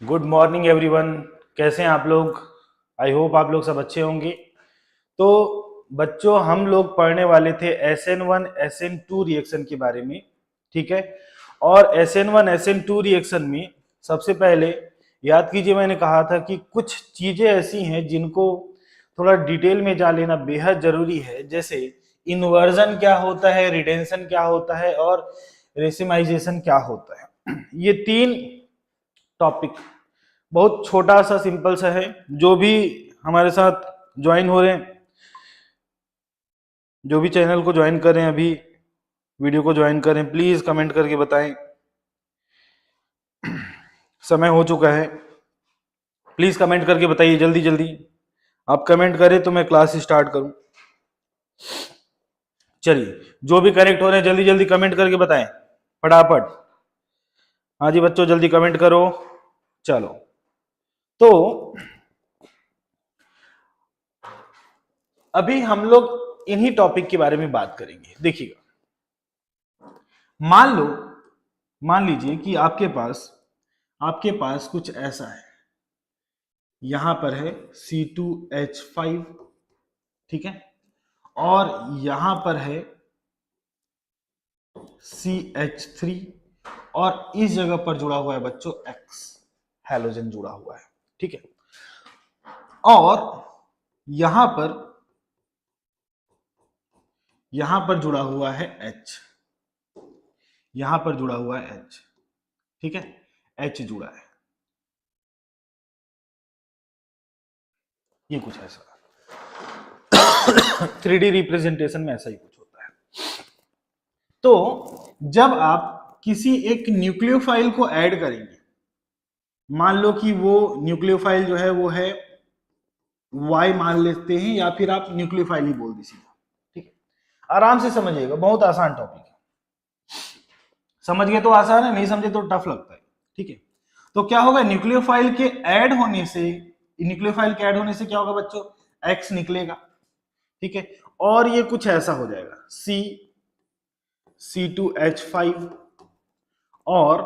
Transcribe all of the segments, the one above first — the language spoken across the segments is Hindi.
गुड मॉर्निंग एवरीवन, कैसे हैं आप लोग। आई होप आप लोग सब अच्छे होंगे। तो बच्चों, हम लोग पढ़ने वाले थे SN1 SN2 रिएक्शन के बारे में, ठीक है। और SN1 SN2 रिएक्शन में सबसे पहले याद कीजिए, मैंने कहा था कि कुछ चीजें ऐसी हैं जिनको थोड़ा डिटेल में जान लेना बेहद जरूरी है। जैसे इन्वर्जन क्या होता है, रिटेंशन क्या होता है और रेसिमाइजेशन क्या होता है। ये तीन टॉपिक बहुत छोटा सा सिंपल सा है। जो भी हमारे साथ ज्वाइन हो रहे हैं, जो भी चैनल को ज्वाइन कर रहे हैं, अभी वीडियो को ज्वाइन करें, प्लीज कमेंट करके बताएं। समय हो चुका है, प्लीज कमेंट करके बताइए जल्दी जल्दी। आप कमेंट करें तो मैं क्लास स्टार्ट करूं। चलिए, जो भी करेक्ट हो रहे हैं जल्दी जल्दी कमेंट करके बताएं फटाफट। हाँ जी बच्चों, जल्दी कमेंट करो। चलो, तो अभी हम लोग इन्हीं टॉपिक के बारे में बात करेंगे। देखिएगा, मान लीजिए कि आपके पास कुछ ऐसा है। यहां पर है C2H5, ठीक है, और यहां पर है CH3, और इस जगह पर जुड़ा हुआ है बच्चों X, हैलोजन जुड़ा हुआ है, ठीक है। और यहां पर जुड़ा हुआ है H, यहां पर जुड़ा हुआ है H, ठीक है, H जुड़ा है। ये कुछ ऐसा 3D रिप्रेजेंटेशन में ऐसा ही कुछ होता है। तो जब आप किसी एक न्यूक्लियोफाइल को ऐड करेंगे, मान लो कि वो न्यूक्लियोफाइल जो है वो है Y मान लेते हैं, या फिर आप न्यूक्लियोफाइल ही बोल दीजिए, ठीक है। आराम से समझिएगा, बहुत आसान टॉपिक है। समझ गए तो आसान है, नहीं समझे तो टफ लगता है, ठीक है। तो क्या होगा, न्यूक्लियोफाइल के ऐड होने से क्या होगा बच्चों, X निकलेगा, ठीक है। और ये कुछ ऐसा हो जाएगा C2H5, और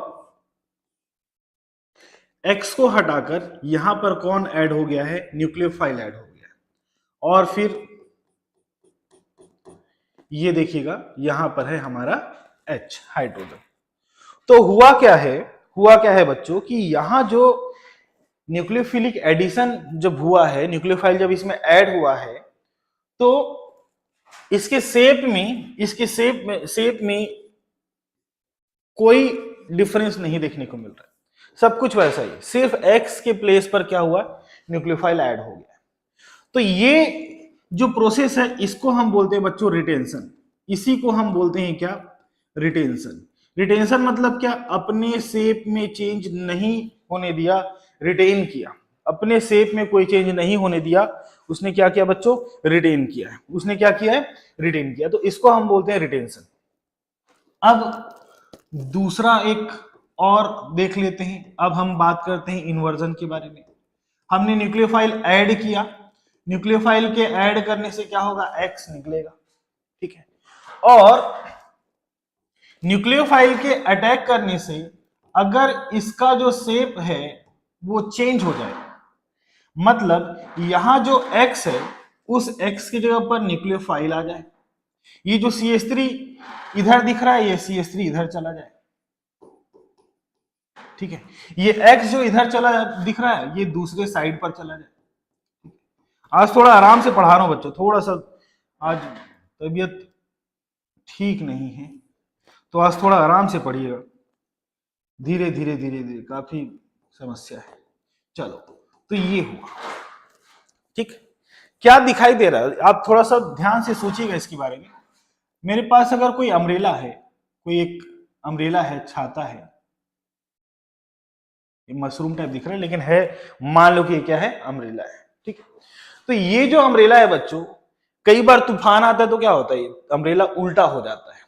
X को हटाकर यहां पर कौन ऐड हो गया है, न्यूक्लियोफाइल ऐड हो गया है। और फिर ये देखिएगा, यहां पर है हमारा H, हाइड्रोजन। तो हुआ क्या है बच्चों, कि यहां जो न्यूक्लियोफिलिक एडिशन जब हुआ है, न्यूक्लियोफाइल जब इसमें ऐड हुआ है, तो इसके शेप में कोई डिफरेंस नहीं देखने को मिल रहा है। सब कुछ वैसा ही, सिर्फ X के प्लेस पर क्या हुआ, न्यूक्लियोफाइल ऐड हो गया। तो ये जो प्रोसेस है, इसको हम बोलते हैं बच्चों रिटेंशन। इसी को हम बोलते हैं क्या, रिटेंशन। रिटेंशन मतलब क्या, अपने शेप में चेंज नहीं होने दिया, रिटेन किया। अपने शेप में कोई चेंज नहीं होने दिया, उसने क्या किया बच्चों, रिटेन किया है। उसने क्या किया है, रिटेन किया। तो इसको हम बोलते हैं रिटेंशन। अब दूसरा एक और देख लेते हैं। अब हम बात करते हैं इन्वर्जन के बारे में। हमने न्यूक्लियोफाइल ऐड किया, न्यूक्लियोफाइल के ऐड करने से क्या होगा, एक्स निकलेगा, ठीक है। और न्यूक्लियोफाइल के अटैक करने से अगर इसका जो शेप है वो चेंज हो जाए, मतलब यहां जो एक्स है उस एक्स की जगह पर न्यूक्लियोफाइल आ जाए, ये जो CH3 इधर दिख रहा है ये CH3 इधर चला जाए, ठीक है। ये एक्स जो इधर चला दिख रहा है ये दूसरे साइड पर चला जाए। आज थोड़ा आराम से पढ़ा रहा हूं बच्चों, थोड़ा सा आज तबीयत ठीक नहीं है तो आज थोड़ा आराम से पढ़िएगा, धीरे धीरे धीरे धीरे, काफी समस्या है। चलो तो ये हुआ, ठीक। क्या दिखाई दे रहा है, आप थोड़ा सा ध्यान से सोचिएगा इसके बारे में। मेरे पास अगर कोई अम्ब्रेला है, कोई एक अम्ब्रेला है, छाता है, ये मशरूम टाइप दिख रहा है लेकिन है, मान लो कि ये क्या है, अम्ब्रेला है, ठीक है। तो ये जो अम्ब्रेला है बच्चों, कई बार तूफान आता है तो क्या होता है, अम्ब्रेला उल्टा हो जाता है।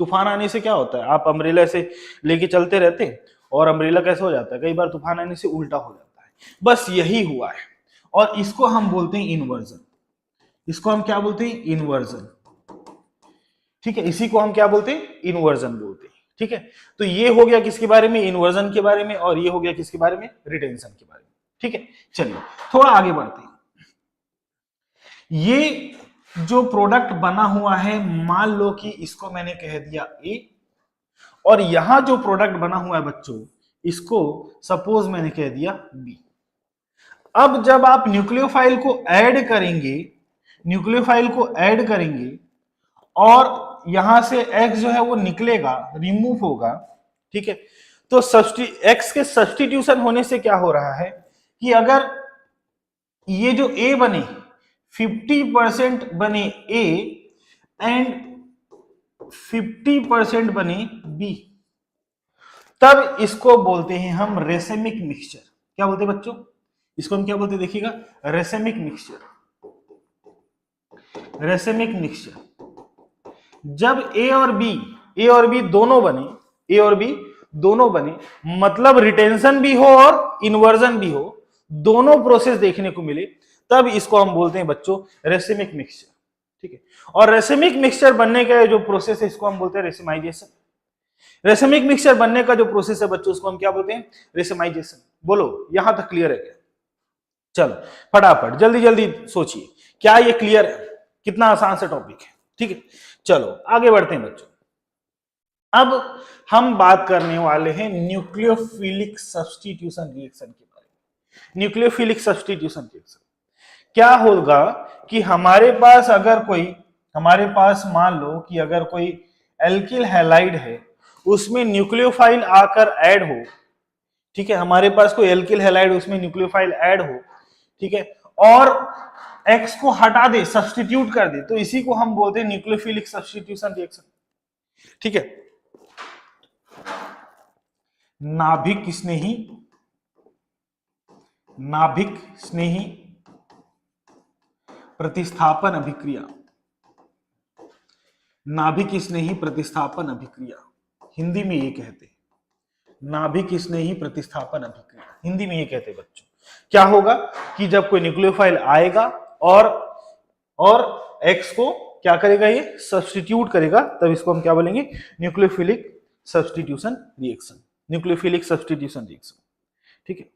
तूफान आने से क्या होता है, आप अम्ब्रेला से लेके चलते रहते हैं और अम्ब्रेला कैसे हो जाता है, कई बार तूफान आने से उल्टा हो जाता है, बस यही हुआ है। और इसको हम बोलते हैं इन्वर्जन, इसको हम क्या बोलते हैं, इन्वर्जन, ठीक है। इसी को हम क्या बोलते हैं, इन्वर्जन बोलते हैं, ठीक है। तो ये हो गया किसके बारे में, इन्वर्जन के बारे में, और ये हो गया किसके बारे में, रिटेंशन के बारे में, ठीक है। चलिए थोड़ा आगे बढ़ते हैं। ये जो प्रोडक्ट बना हुआ है, मान लो कि इसको मैंने कह दिया ए, और यहां जो प्रोडक्ट बना हुआ है बच्चों, इसको सपोज मैंने कह दिया बी। अब जब आप न्यूक्लियोफाइल को ऐड करेंगे, न्यूक्लियोफाइल को ऐड करेंगे और यहां से एक्स जो है वो निकलेगा, रिमूव होगा, ठीक है। तो एक्स के सब्स्टिट्यूशन होने से क्या हो रहा है कि अगर ये जो ए बने 50% बने ए एंड 50% बने बी, तब इसको बोलते हैं हम रेसेमिक मिक्सचर। क्या बोलते हैं बच्चों, इसको हम क्या बोलते हैं, देखिएगा, रेसेमिक मिक्सचर। रेसेमिक मिक्सचर जब ए और बी दोनों बने, ए और बी दोनों बने, मतलब रिटेंशन भी हो और इन्वर्जन भी हो, दोनों प्रोसेस देखने को मिले, तब इसको हम बोलते हैं बच्चों रेसेमिक मिक्सचर, ठीक है। और रेसेमिक मिक्सचर बनने का जो प्रोसेस है इसको हम बोलते हैं रेसेमाइजेशन। रेसेमिक मिक्सचर बनने का जो प्रोसेस है बच्चों उसको हम क्या बोलते हैं, रेसेमाइजेशन। बोलो यहां तक क्लियर है क्या, चलो फटाफट जल्दी जल्दी सोचिए, क्या ये क्लियर है, कितना आसान सा टॉपिक है, ठीक है। चलो आगे बढ़ते हैं बच्चों। अब हम बात करने वाले हैं न्यूक्लियोफिलिक सब्स्टिट्यूशन रिएक्शन के बारे में। न्यूक्लियोफिलिक सब्स्टिट्यूशन रिएक्शन क्या होगा कि हमारे पास मान लो कि अगर कोई एल्किल हैलाइड है, उसमें न्यूक्लियोफाइल आकर ऐड हो, ठीक है, हमारे पास कोई एल्किल हैलाइड उसमें न्यूक्लियोफाइल ऐड हो, ठीक है, और एक्स को हटा दे, सब्स्टिट्यूट कर दे, तो इसी को हम बोलते हैं न्यूक्लियोफिलिक सब्स्टिट्यूशन रिएक्शन, ठीक है। नाभिक स्नेही प्रतिस्थापन अभिक्रिया, नाभिक स्नेही प्रतिस्थापन अभिक्रिया, हिंदी में ये कहते हैं, नाभिक स्नेही प्रतिस्थापन अभिक्रिया, हिंदी में ये कहते हैं बच्चों। क्या होगा कि जब कोई न्यूक्लियोफाइल आएगा और एक्स को क्या करेगा, ये सब्स्टिट्यूट करेगा, तब इसको हम क्या बोलेंगे, nucleophilic substitution reaction, nucleophilic substitution reaction, ठीक है।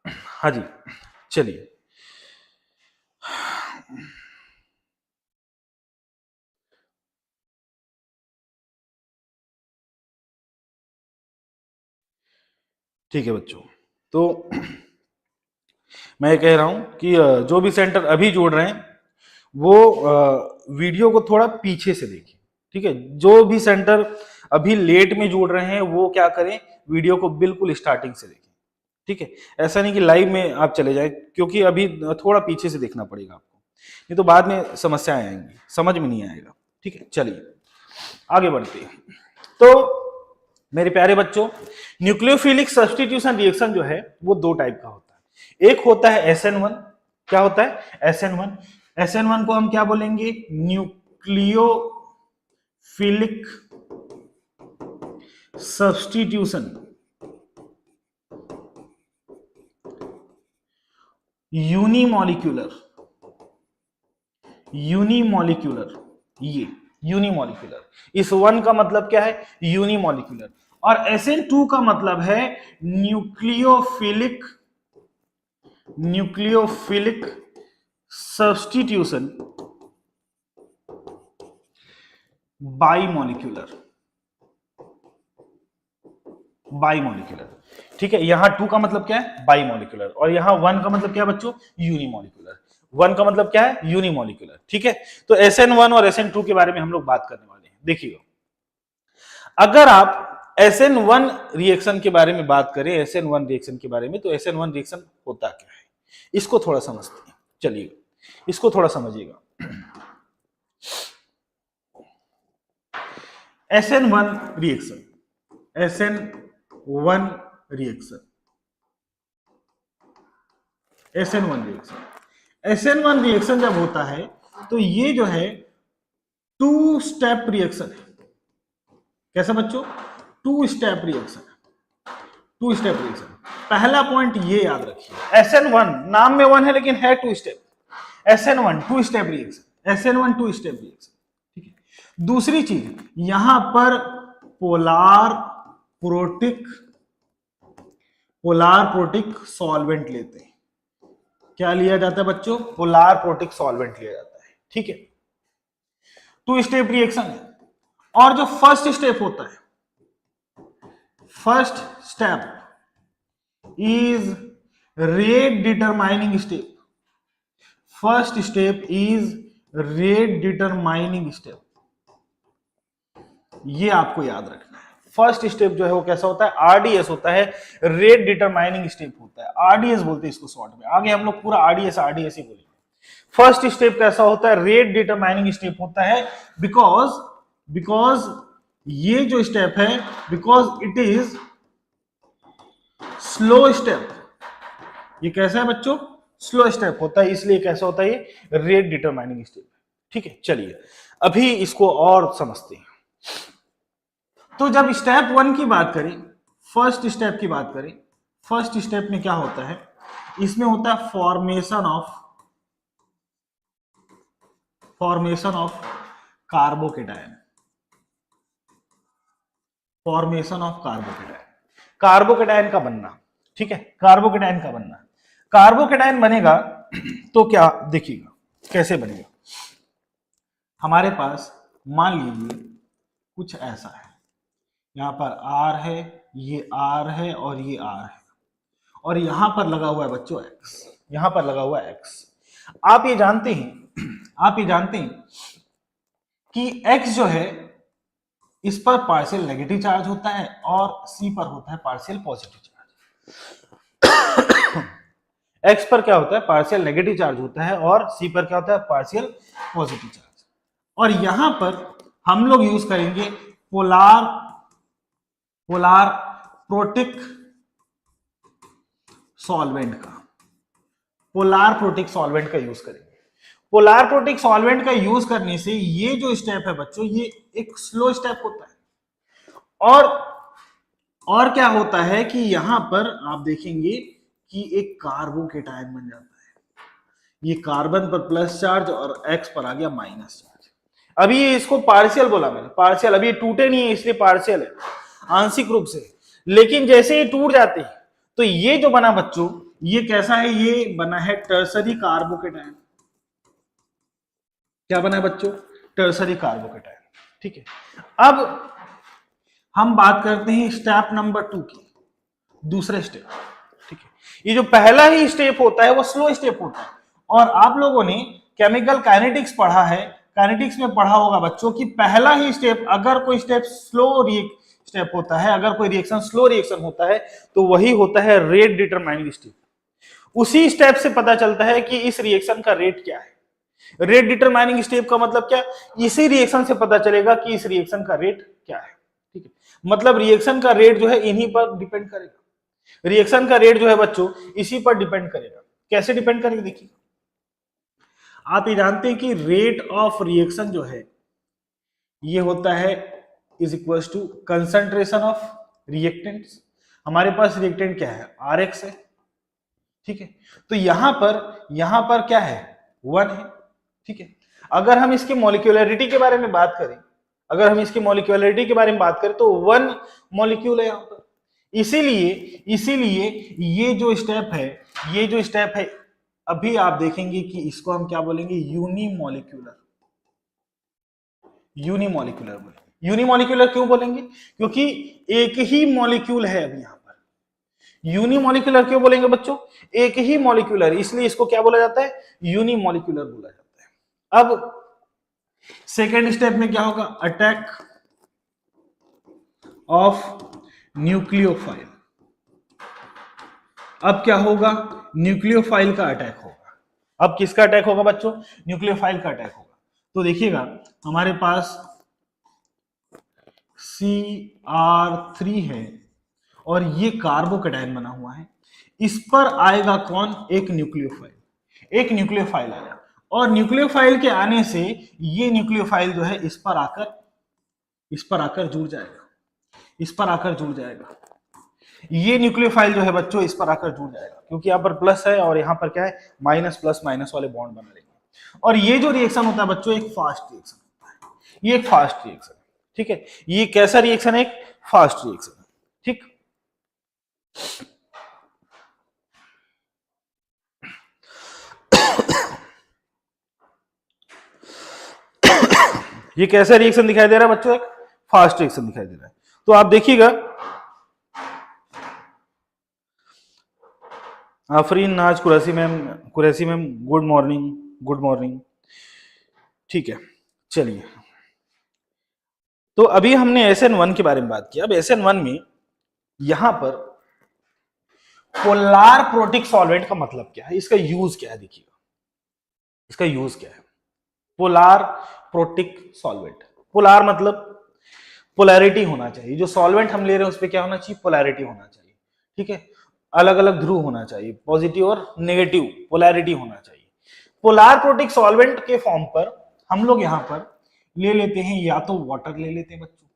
हाँ जी चलिए, ठीक है बच्चों। तो मैं कह रहा हूं कि जो भी सेंटर अभी जोड़ रहे हैं वो वीडियो को थोड़ा पीछे से देखें, ठीक है। जो भी सेंटर अभी लेट में जोड़ रहे हैं वो क्या करें, वीडियो को बिल्कुल स्टार्टिंग से देखें, ठीक है। ऐसा नहीं कि लाइव में आप चले जाएं, क्योंकि अभी थोड़ा पीछे से देखना पड़ेगा आपको, नहीं तो बाद में समस्याएं आएंगी, समझ में नहीं आएगा, ठीक है। चलिए आगे बढ़ते हैं। तो मेरे प्यारे बच्चों, न्यूक्लियोफिलिक सब्स्टिट्यूशन रिएक्शन जो है वो दो टाइप का होता है। एक होता है SN1, क्या होता है, SN1। SN1 को हम क्या बोलेंगे, न्यूक्लियोफिलिक सब्स्टिट्यूशन यूनिमॉलिक्यूलर, यूनिमॉलिक्यूलर, ये यूनिमॉलिक्यूलर, इस वन का मतलब क्या है, यूनिमॉलिक्यूलर। और SN2 का मतलब है न्यूक्लियोफिलिक, न्यूक्लियोफिलिक सब्स्टिट्यूशन बाईमॉलिक्यूलर, बाईमॉलिक्यूलर। ठीक है, यहां 2 का मतलब क्या है, बाईमॉलिक्यूलर, और यहां 1 का मतलब क्या है बच्चों, यूनिमॉलिक्यूलर। 1 का मतलब क्या है, यूनिमॉलिक्यूलर। ठीक है, तो SN1 और SN2 के बारे में हम लोग बात करने वाले हैं। देखिए, अगर आप SN1 रिएक्शन के बारे में बात करें, SN1 रिएक्शन के बारे में, तो SN1 रिएक्शन होता क्या है, इसको थोड़ा समझते हैं। चलिए, इसको थोड़ा समझिएगा। SN1 reaction, SN1 reaction, SN1 reaction, SN1 reaction जब होता है तो ये जो है 2 स्टेप रिएक्शन है। कैसा बच्चों, 2 स्टेप रिएक्शन, 2 स्टेप रिएक्शन। पहला पॉइंट ये याद रखिए, SN1 नाम में 1 है लेकिन है 2 step. SN1 2 step reaction, SN1 2 step reaction. ठीक है, दूसरी चीज, यहां पर polar protic, polar protic solvent लेते हैं। क्या लिया जाता है बच्चों, पोलार प्रोटिक सॉल्वेंट लिया जाता है। ठीक है, 2 स्टेप रिएक्शन है। और जो फर्स्ट स्टेप होता है, first step is rate determining step, first step is rate determining step, ये आपको याद रखना है। फर्स्ट स्टेप जो है वो कैसा होता है, RDS होता है, रेट डिटरमाइनिंग स्टेप होता है, RDS बोलते हैं इसको शॉर्ट में। आगे हम लोग पूरा RDS ही बोलेंगे। फर्स्ट स्टेप कैसा होता है, रेट डिटरमाइनिंग स्टेप होता है, बिकॉज ये जो स्टेप है, because it is slow step. ये कैसा है बच्चों, स्लो स्टेप होता है, इसलिए कैसा होता है, ये रेट डिटरमाइनिंग स्टेप। ठीक है, चलिए अभी इसको और समझते हैं। तो जब स्टेप 1 की बात करें, फर्स्ट स्टेप की बात करें, फर्स्ट स्टेप में क्या होता है, इसमें होता है formation of carbocation, formation of carbocation, carbocation का बनना। ठीक है, कार्बोकेटायन का बनना, कार्बोकेटायन बनेगा तो क्या, देखिएगा कैसे बनेगा। हमारे पास मान लीजिए कुछ ऐसा है, यहां पर R है, ये R है और ये R है, और यहां पर लगा हुआ है बच्चों X, यहां पर लगा हुआ है X। आप ये जानते हैं कि X जो है, इस पर पार्शियल नेगेटिव चार्ज होता है और C पर होता है पार्शियल पॉजिटिव चार्ज। X पर क्या होता है, पार्शियल नेगेटिव चार्ज होता है, और C पर क्या होता है, पार्शियल पॉजिटिव चार्ज। और यहां पर हम लोग यूज करेंगे पोलार प्रोटिक सॉल्वेंट का, पोलार प्रोटिक सॉल्वेंट का यूज करेंगे। पोलार प्रोटिक सॉल्वेंट का यूज करने से ये जो स्टेप है बच्चों, ये एक स्लो स्टेप होता है। और क्या होता है कि यहां पर आप देखेंगे कि एक कार्बोकेटायन बन जाता है, ये कार्बन पर प्लस चार्ज और X पर आ गया माइनस चार्ज। अभी इसको पार्शियल बोला मैंने, पार्शियल, अभी ये टूटे नहीं है इसलिए पार्शियल है, आंशिक रूप से। लेकिन जैसे ये टूट जाते हैं तो ये जो बना बच्चों, ये कैसा है, ये बना है टर्सरी कार्बोकेटायन। क्या बना है बच्चों, टर्सरी कार्बोकेटायन। ठीक है, अब हम बात करते हैं स्टेप नंबर 2 की, दूसरे स्टेप। ठीक है, ये जो पहला ही स्टेप होता है वो स्लो स्टेप होता है। और आप लोगों ने केमिकल काइनेटिक्स पढ़ा है, काइनेटिक्स में पढ़ा होगा बच्चों कि पहला ही स्टेप, अगर कोई स्टेप स्लो स्टेप होता है, अगर कोई रिएक्शन स्लो रिएक्शन होता है, तो वही होता है रेट डिटरमाइनिंग स्टेप। उसी स्टेप से पता चलता है कि इस रिएक्शन का रेट क्या है। रेट डिटरमाइनिंग स्टेप का मतलब क्या, इसी रिएक्शन से पता चलेगा कि इस रिएक्शन का रेट क्या है। ठीक है, मतलब रिएक्शन का रेट जो है इन्हीं पर डिपेंड करेगा। रिएक्शन का रेट जो है बच्चों इसी पर डिपेंड करेगा। कैसे डिपेंड करेगा, देखिए आप ये जानते हैं कि रेट ऑफ रिएक्शन जो है ये होता है is equal to concentration of reactants. हमारे पास रिएक्टेंट क्या है, RX है। ठीक है, तो यहां पर क्या है, 1 है। ठीक है, अगर हम इसकी मॉलिक्यूलरिटी के बारे में बात करें, तो 1 मॉलिक्यूल है यहां पर। इसीलिए ये जो स्टेप है, अभी आप देखेंगे कि इसको हम क्या बोलेंगे, यूनिमॉलिक्यूलर बोलेंगे। यूनिमॉलिक्यूलर क्यों बोलेंगे, क्योंकि एक ही मॉलिक्यूल है अभी यहां पर। यूनिमॉलिक्यूलर क्यों बोलेंगे बच्चों, एक ही मॉलिक्यूलर, इसलिए इसको क्या बोला जाता है, यूनिमॉलिक्यूलर बोला जाता है। अब सेकेंड स्टेप में क्या होगा, अटैक ऑफ न्यूक्लियोफाइल। अब क्या होगा, न्यूक्लियोफाइल का अटैक होगा। अब किसका अटैक होगा बच्चों, न्यूक्लियोफाइल का अटैक होगा। तो देखिएगा हमारे पास Cr3 है और ये कार्बोकेटाइन बना हुआ है, इस पर आएगा कौन, एक न्यूक्लियोफाइल आएगा, और न्यूक्लियोफाइल के आने से ये न्यूक्लियोफाइल जो है इस पर आकर जुड़ जाएगा, ये न्यूक्लियोफाइल जो है बच्चों इस पर आकर जुड़ जाएगा, क्योंकि यहाँ पर प्लस है और यहाँ पर क्या है, माइनस प्लस माइनस वाले बॉन्ड बना लेंगे। और ये जो रिएक्शन होता है बच्चों, एक फास्ट रिएक्शन होता है, ये एक फास्ट रिएक्शन है। ठीक है, ये कैसा रिएक्शन है, एक फास्ट रिएक्शन है। ठीक, ये कैसा रिएक्शन दिखाई दे रहा है बच्चों, एक फास्ट रिएक्शन दिखाई दे रहा है। तो आप देखिएगा, आफरीन नाज कुरैशी मैम गुड मॉर्निंग। ठीक है, चलिए, तो अभी हमने SN1 के बारे में बात की। अब SN1 में यहां पर पोलार प्रोटिक सॉल्वेंट का मतलब क्या है, इसका यूज क्या है, देखिएगा इसका यूज क्या है। पोलार प्रोटिक सॉल्वेंट, पोलार मतलब पोलैरिटी होना चाहिए, जो सॉल्वेंट हम ले रहे हैं उस पर क्या होना चाहिए, पोलैरिटी होना चाहिए। ठीक है, अलग अलग ध्रुव होना चाहिए, पॉजिटिव और नेगेटिव पोलैरिटी होना चाहिए। पोलार प्रोटिक सॉल्वेंट के फॉर्म पर हम लोग यहां पर ले लेते हैं, या तो वाटर ले लेते हैं बच्चों,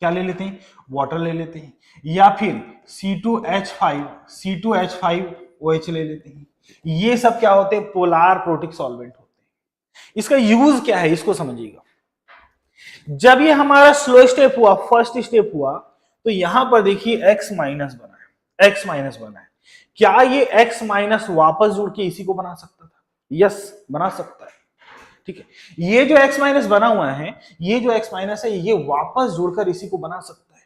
क्या ले लेते हैं, वाटर ले लेते हैं, या फिर C2H5OH ले लेते हैं। ये सब क्या होते हैं, पोलार प्रोटिक सॉल्वेंट होते हैं। इसका यूज क्या है, इसको समझिएगा। जब ये हमारा स्लो स्टेप हुआ, फर्स्ट स्टेप हुआ, तो यहां पर देखिए x माइनस बना है। क्या ये x माइनस वापस जुड़ के इसी को बना सकता था, यस बना सकता है। ठीक है, ये जो x माइनस बना हुआ है, ये जो x माइनस है, ये वापस जुड़कर इसी को बना सकता है।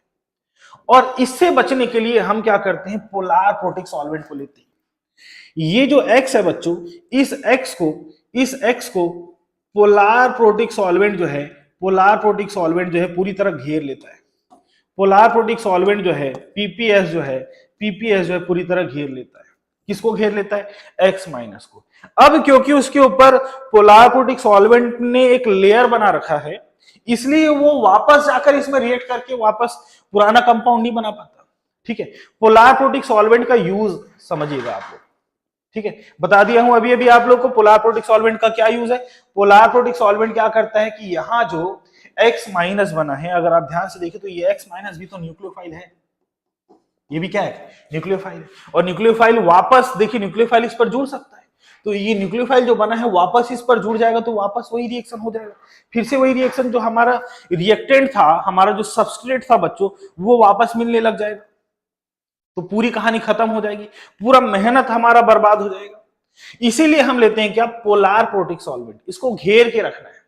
और इससे बचने के लिए हम क्या करते हैं, पोलार प्रोटिक सॉल्वेंट को लेते हैं। ये जो x है बच्चों, इस x को पोलार प्रोटिक सॉल्वेंट जो है पूरी तरह घेर लेता है। पोलार प्रोटिक सॉल्वेंट जो है पीपीएस जो है पूरी तरह घेर लेता है। किसको घेर लेता है, x माइनस को। अब क्योंकि उसके ऊपर पोलार प्रोटिक सॉल्वेंट ने एक लेयर बना रखा है, इसलिए वो वापस जाकर इसमें रिएक्ट करके वापस पुराना कंपाउंड नहीं बना पाता। ठीक है, पोलार प्रोटिक सॉल्वेंट का यूज समझिएगा आप लोग। ठीक है, बता दिया हूं अभी आप लोग को पोलार प्रोटिक सॉल्वेंट का क्या यूज है। पोलार प्रोटिक सॉल्वेंट क्या करता है कि यहां जो x माइनस बना है, अगर आप ध्यान से देखें तो ये x माइनस भी तो न्यूक्लियोफाइल है, ये भी क्या है, न्यूक्लियोफाइल है। और न्यूक्लियोफाइल वापस देखिए, न्यूक्लियोफाइल इस पर जुड़ सकता है, तो ये न्यूक्लियोफाइल जो बना है वापस इस पर जुड़ जाएगा, तो वापस वही रिएक्शन हो जाएगा। फिर से वही रिएक्शन, जो हमारा रिएक्टेंट था, हमारा जो सबस्ट्रेट था बच्चों, वो वापस मिलने लग जाएगा, तो पूरी कहानी खत्म हो जाएगी, पूरा मेहनत हमारा बर्बाद हो जाएगा। इसीलिए हम लेते हैं क्या, पोलार प्रोटिक सॉल्वेंट, इसको घेर के रखना है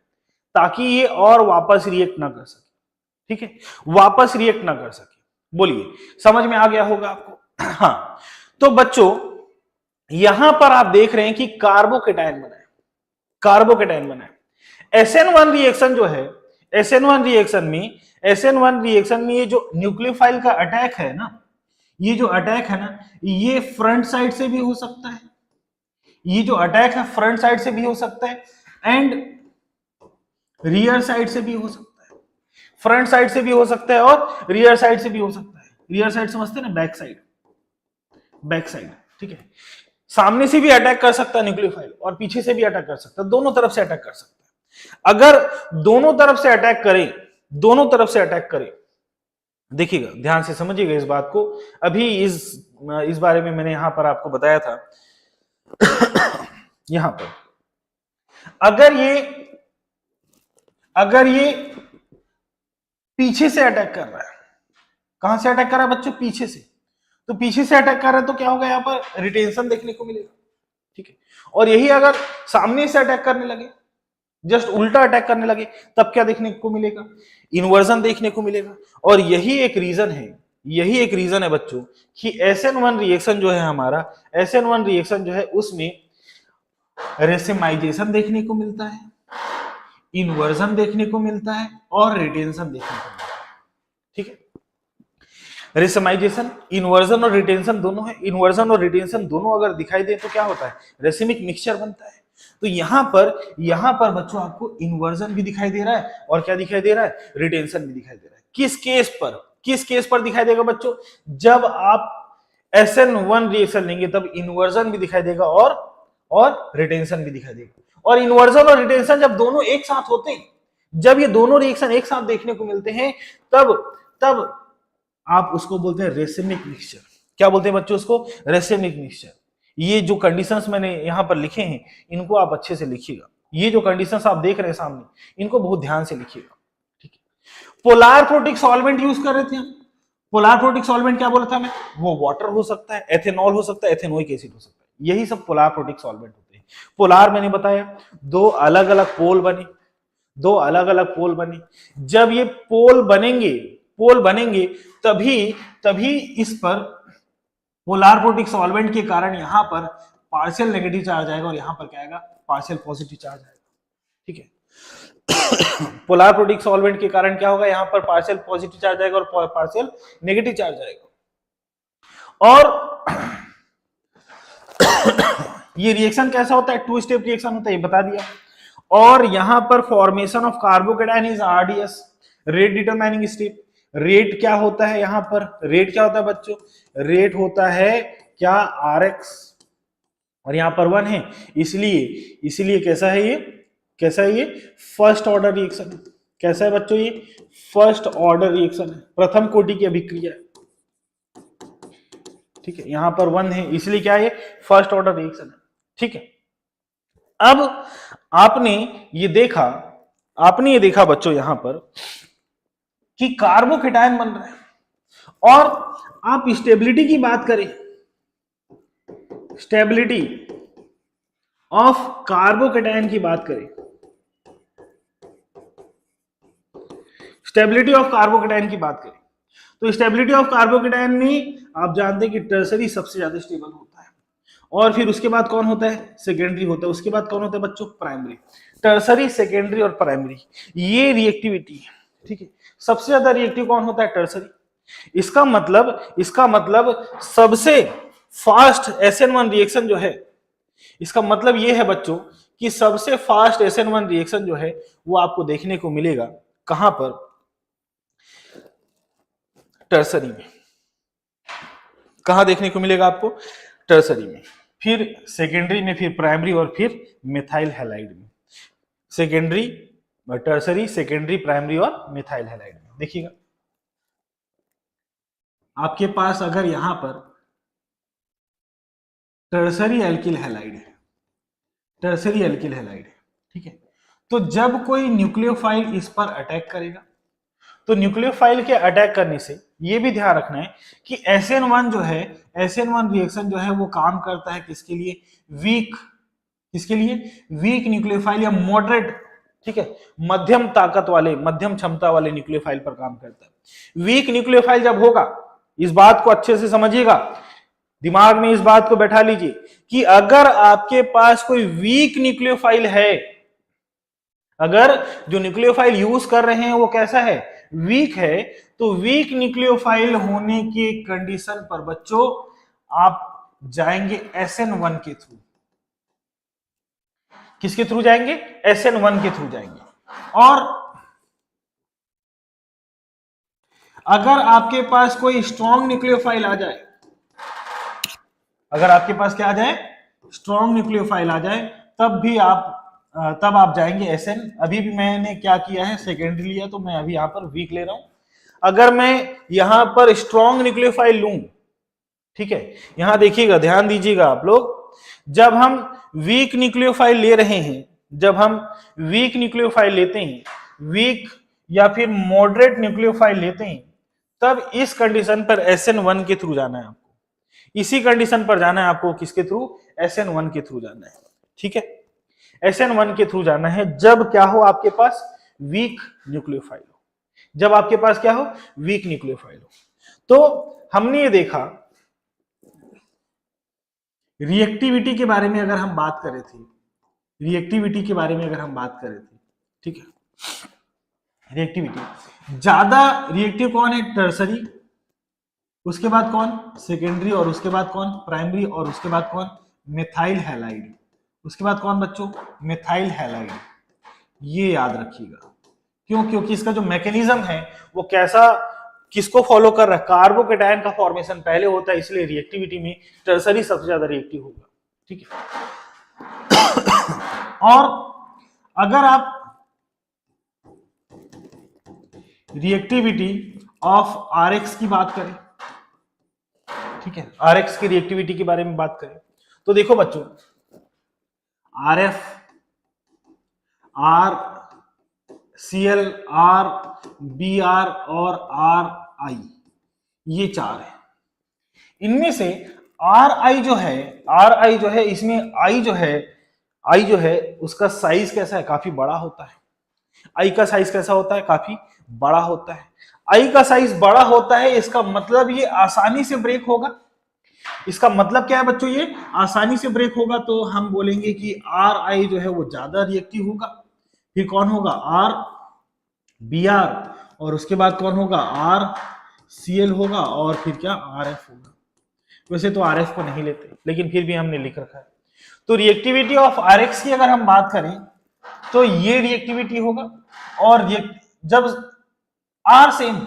ताकि ये और वापस रिएक्ट ना कर सके। ठीक है, वापस रिएक्ट ना कर सके। बोलिए, समझ में आ गया होगा आपको। हाँ, तो बच्चों यहां पर आप देख रहे हैं कि कार्बोकेटाइन बना है। SN1 रिएक्शन जो है, SN1 रिएक्शन में ये जो न्यूक्लियोफाइल का अटैक है ना, ये जो अटैक है ना, ये फ्रंट साइड से भी हो सकता है, ये जो अटैक है फ्रंट साइड से भी हो सकता है एंड रियर साइड से भी हो सकता है। फ्रंट साइड से भी हो सकता है और रियर साइड से भी हो सकता है। रियर साइड समझते हैं ना, बैक साइड। ठीक है, सामने से भी अटैक कर सकता है न्यूक्लियोफाइल और पीछे से भी अटैक कर सकता है, दोनों तरफ से अटैक कर सकता है। अगर दोनों तरफ से अटैक करे देखिएगा, ध्यान से समझिएगा इस बात को। अभी इस बारे में मैंने यहां पर आपको बताया था। यहां पर अगर ये पीछे से अटैक कर रहा है, कहां से अटैक कर रहा है बच्चों? पीछे से। तो पीछे से अटैक कर रहा है तो क्या होगा, यहां पर रिटेंशन देखने को मिलेगा, ठीक है। और यही अगर सामने से अटैक करने लगे, जस्ट उल्टा अटैक करने लगे, तब क्या देखने को मिलेगा? इन्वर्जन देखने को मिलेगा। और यही एक रीजन है बच्चों कि SN1 रिएक्शन जो है हमारा, SN1 रिएक्शन जो है उसमें रेसिमाइजेशन देखने को मिलता है, इन्वर्जन देखने को मिलता है और रिटेंशन देखने को मिलता है, ठीक है। रेसिमाइजेशन, इन्वर्जन और रिटेंशन दोनों है। इन्वर्जन और रिटेंशन दोनों अगर दिखाई दे तो क्या होता है? रेसिमिक मिक्सचर बनता है। तो यहां पर बच्चों आपको इन्वर्जन भी दिखाई दे रहा है और क्या दिखाई दे रहा है? रिटेंशन भी दिखाई दे रहा है। किस केस पर दिखाई देगा बच्चों? जब आप SN1 रिएक्शन लेंगे तब इन्वर्जन भी दिखाई देगा और रिटेंशन भी दिखाई देगा। और इन्वर्जन और रिटेंशन जब दोनों एक साथ होते हैं, जब ये दोनों रिएक्शन एक साथ देखने को मिलते हैं, तब आप उसको बोलते हैं रेसिमिक मिक्सचर। क्या बोलते हैं बच्चों उसको? Racemic mixture. ये जो कंडीशंस मैंने यहां पर लिखे हैं, इनको आप अच्छे से लिखिएगा। ये जो कंडीशंस आप देख रहे हैं सामने, इनको बहुत ध्यान से लिखिएगा, ठीक है। पोलार प्रोटिक सॉल्वेंट यूज कर रहे थे हम। पोलार प्रोटिक सॉल्वेंट क्या बोला था मैं? वो वाटर हो सकता है, एथेनॉल हो सकता है, एथेनोइक एसिड हो सकता है। यही सब पोलार प्रोटिक सॉल्वेंट होते हैं। पोलार मैंने बताया, दो अलग अलग पोल बने। जब ये पोल बनेंगे तभी इस पर पोलार प्रोटिक सॉल्वेंट के कारण यहां पर पार्शियल नेगेटिव चार्ज आएगा और यहां पर क्या आएगा? पार्शियल पॉजिटिव चार्ज आएगा, ठीक है। पोलार प्रोटिक सॉल्वेंट के कारण क्या होगा? यहां पर पार्शियल पॉजिटिव चार्ज आएगा और पार्शियल नेगेटिव चार्ज आएगा। और ये रिएक्शन कैसा होता है? 2 स्टेप रिएक्शन होता है, ये बता दिया। और यहां पर formation of carbocation is RDS, rate determining step. Rate क्या होता है यहां पर? रेट क्या होता है बच्चों? रेट होता है क्या? RX, और यहां पर 1 है, इसलिए कैसा है ये? फर्स्ट ऑर्डर रिएक्शन है। कैसा है बच्चों ये? फर्स्ट ऑर्डर रिएक्शन है, प्रथम कोटि की अभिक्रिया है, ठीक है। यहां पर 1 है, इसलिए क्या है? फर्स्ट ऑर्डर रिएक्शन है, ठीक है। अब आपने ये देखा बच्चों यहां पर कि कार्बोकेटायन बन रहा है। और आप स्टेबिलिटी की बात करें, स्टेबिलिटी ऑफ कार्बोकेटायन की बात करें, तो स्टेबिलिटी ऑफ कार्बोकेटायन में आप जानते हैं कि टर्सरी सबसे ज्यादा स्टेबल होता है। और फिर उसके बाद कौन होता है? सेकेंडरी होता है। उसके बाद कौन होता है बच्चों? प्राइमरी। टर्सरी, सेकेंडरी और प्राइमरी, ये रिएक्टिविटी है, ठीक है। सबसे ज्यादा रिएक्टिव कौन होता है? टर्सरी। इसका मतलब सबसे फास्ट SN1 रिएक्शन जो है, इसका मतलब ये है बच्चों कि सबसे फास्ट SN1 रिएक्शन जो है वो आपको देखने को मिलेगा कहां पर? टर्सरी में। कहां देखने को मिलेगा आपको? टर्सरी में, फिर सेकेंडरी में, फिर प्राइमरी और फिर मिथाइल हैलाइड में। सेकेंडरी, टर्सरी, सेकेंडरी, प्राइमरी और मिथाइल हैलाइड में। देखिएगा, आपके पास अगर यहां पर टर्सरी एल्किल हैलाइड है, ठीक है, तो जब कोई न्यूक्लियोफाइल इस पर अटैक करेगा, तो न्यूक्लियोफाइल के अटैक करने से ये भी ध्यान रखना है कि SN1 जो है, SN1 रिएक्शन जो है वो काम करता है किसके लिए? किसके लिए? वीक न्यूक्लियोफाइल या मॉडरेट, ठीक है, मध्यम क्षमता वाले न्यूक्लियोफाइल पर काम करता है। वीक न्यूक्लियोफाइल जब होगा, इस बात को अच्छे से समझिएगा, दिमाग में इस बात को बैठा लीजिए कि अगर आपके पास कोई वीक न्यूक्लियोफाइल है, अगर जो न्यूक्लियोफाइल यूज कर रहे हैं वो कैसा है? वीक है, तो वीक न्यूक्लियोफाइल होने की कंडीशन पर बच्चों आप जाएंगे SN1 के थ्रू। किसके थ्रू जाएंगे? SN1 के थ्रू जाएंगे। और अगर आपके पास कोई स्ट्रॉन्ग न्यूक्लियोफाइल आ जाए, अगर आपके पास क्या आ जाए? स्ट्रॉन्ग न्यूक्लियोफाइल आ जाए, तब आप जाएंगे SN। अभी भी मैंने क्या किया है? सेकेंडरी लिया, तो मैं अभी यहां पर वीक ले रहा हूं। अगर मैं यहां पर स्ट्रॉन्ग न्यूक्लियोफाइल लूं, ठीक है, यहां देखिएगा, ध्यान दीजिएगा आप लोग, जब हम वीक न्यूक्लियोफाइल ले रहे हैं, जब हम वीक न्यूक्लियोफाइल लेते हैं, वीक या फिर मॉडरेट न्यूक्लियोफाइल लेते हैं, तब इस कंडीशन पर SN1 के थ्रू जाना है आपको। इसी कंडीशन पर जाना है आपको, किसके थ्रू? SN1 के थ्रू जाना है, ठीक है, SN1 के थ्रू जाना है। जब क्या हो आपके पास? वीक न्यूक्लियोफाइल हो। जब आपके पास क्या हो? वीक न्यूक्लियोफाइल हो। तो हमने ये देखा, रिएक्टिविटी के बारे में अगर हम बात करें थे, रिएक्टिविटी के बारे में अगर हम बात करें थे, ठीक है, रिएक्टिविटी, ज्यादा रिएक्टिव कौन है? टर्सरी, उसके बाद कौन? सेकेंडरी, और उसके बाद कौन? प्राइमरी, और उसके बाद कौन? मिथाइल हैलाइड, उसके बाद कौन बच्चों? Methyl halide. ये याद रखिएगा, क्यों? क्योंकि इसका जो मैकेनिज्म है वो कैसा, किसको फॉलो कर रहा है? कार्बोकेटायन का फॉर्मेशन पहले होता है, इसलिए रिएक्टिविटी में टर्सरी सबसे ज्यादा रिएक्टिव होगा, ठीक है। और अगर आप रिएक्टिविटी ऑफ आरएक्स की बात करें, ठीक है, आरएक्स की रिएक्टिविटी के बारे में बात करें, तो देखो बच्चों, RF, R, CL, R, BR और आर आई, ये चार है। इनमें से आर आई जो है, आर आई जो है, इसमें आई जो है, आई जो है उसका साइज कैसा है? काफी बड़ा होता है। आई का साइज कैसा होता है? काफी बड़ा होता है। आई का साइज बड़ा होता है, इसका मतलब ये आसानी से ब्रेक होगा। इसका मतलब क्या है बच्चों? ये आसानी से ब्रेक होगा, तो हम बोलेंगे कि आर आई जो है वो ज्यादा रिएक्टिव होगा। फिर कौन होगा? आर बी आर, और उसके बाद कौन होगा? आर सी एल होगा, और फिर क्या? आर एफ होगा। वैसे तो आर एफ को नहीं लेते, लेकिन फिर भी हमने लिख रखा है। तो रिएक्टिविटी ऑफ आर एक्स की अगर हम बात करें तो ये रिएक्टिविटी होगा, और ये जब आर सेम,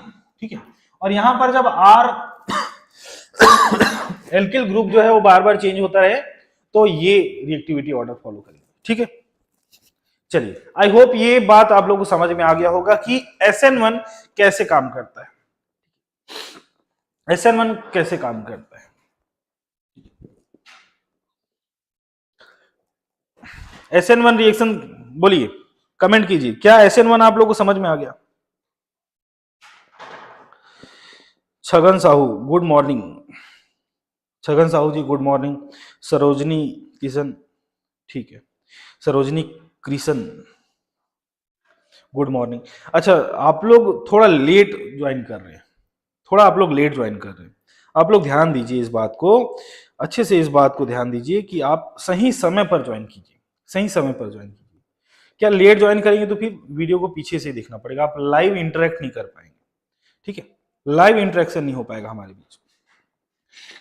ठीक है, और यहां पर जब आर एल्किल ग्रुप जो है वो बार बार चेंज होता है, तो ये रिएक्टिविटी ऑर्डर फॉलो करेगा, ठीक है। चलिए, आई होप ये बात आप लोगों को समझ में आ गया होगा कि SN1 कैसे काम करता है। SN1 कैसे काम करता है? SN1 रिएक्शन, बोलिए, कमेंट कीजिए, क्या SN1 आप लोगों को समझ में आ गया? Chhagan Sahu, good morning. Chhagan Sahu ji, good morning. Sarojini Kishan, ठीक है, सरोजनी कृष्ण, गुड मॉर्निंग। अच्छा, आप लोग थोड़ा लेट ज्वाइन कर रहे हैं, थोड़ा आप लोग लेट ज्वाइन कर रहे हैं। आप लोग ध्यान दीजिए इस बात को, अच्छे से इस बात को ध्यान दीजिए कि आप सही समय पर ज्वाइन कीजिए, सही समय पर ज्वाइन कीजिए। क्या लेट ज्वाइन करेंगे तो फिर वीडियो को पीछे से देखना पड़ेगा, आप लाइव इंटरेक्ट नहीं कर पाएंगे, ठीक है, लाइव इंटरेक्शन नहीं हो पाएगा हमारे बीच।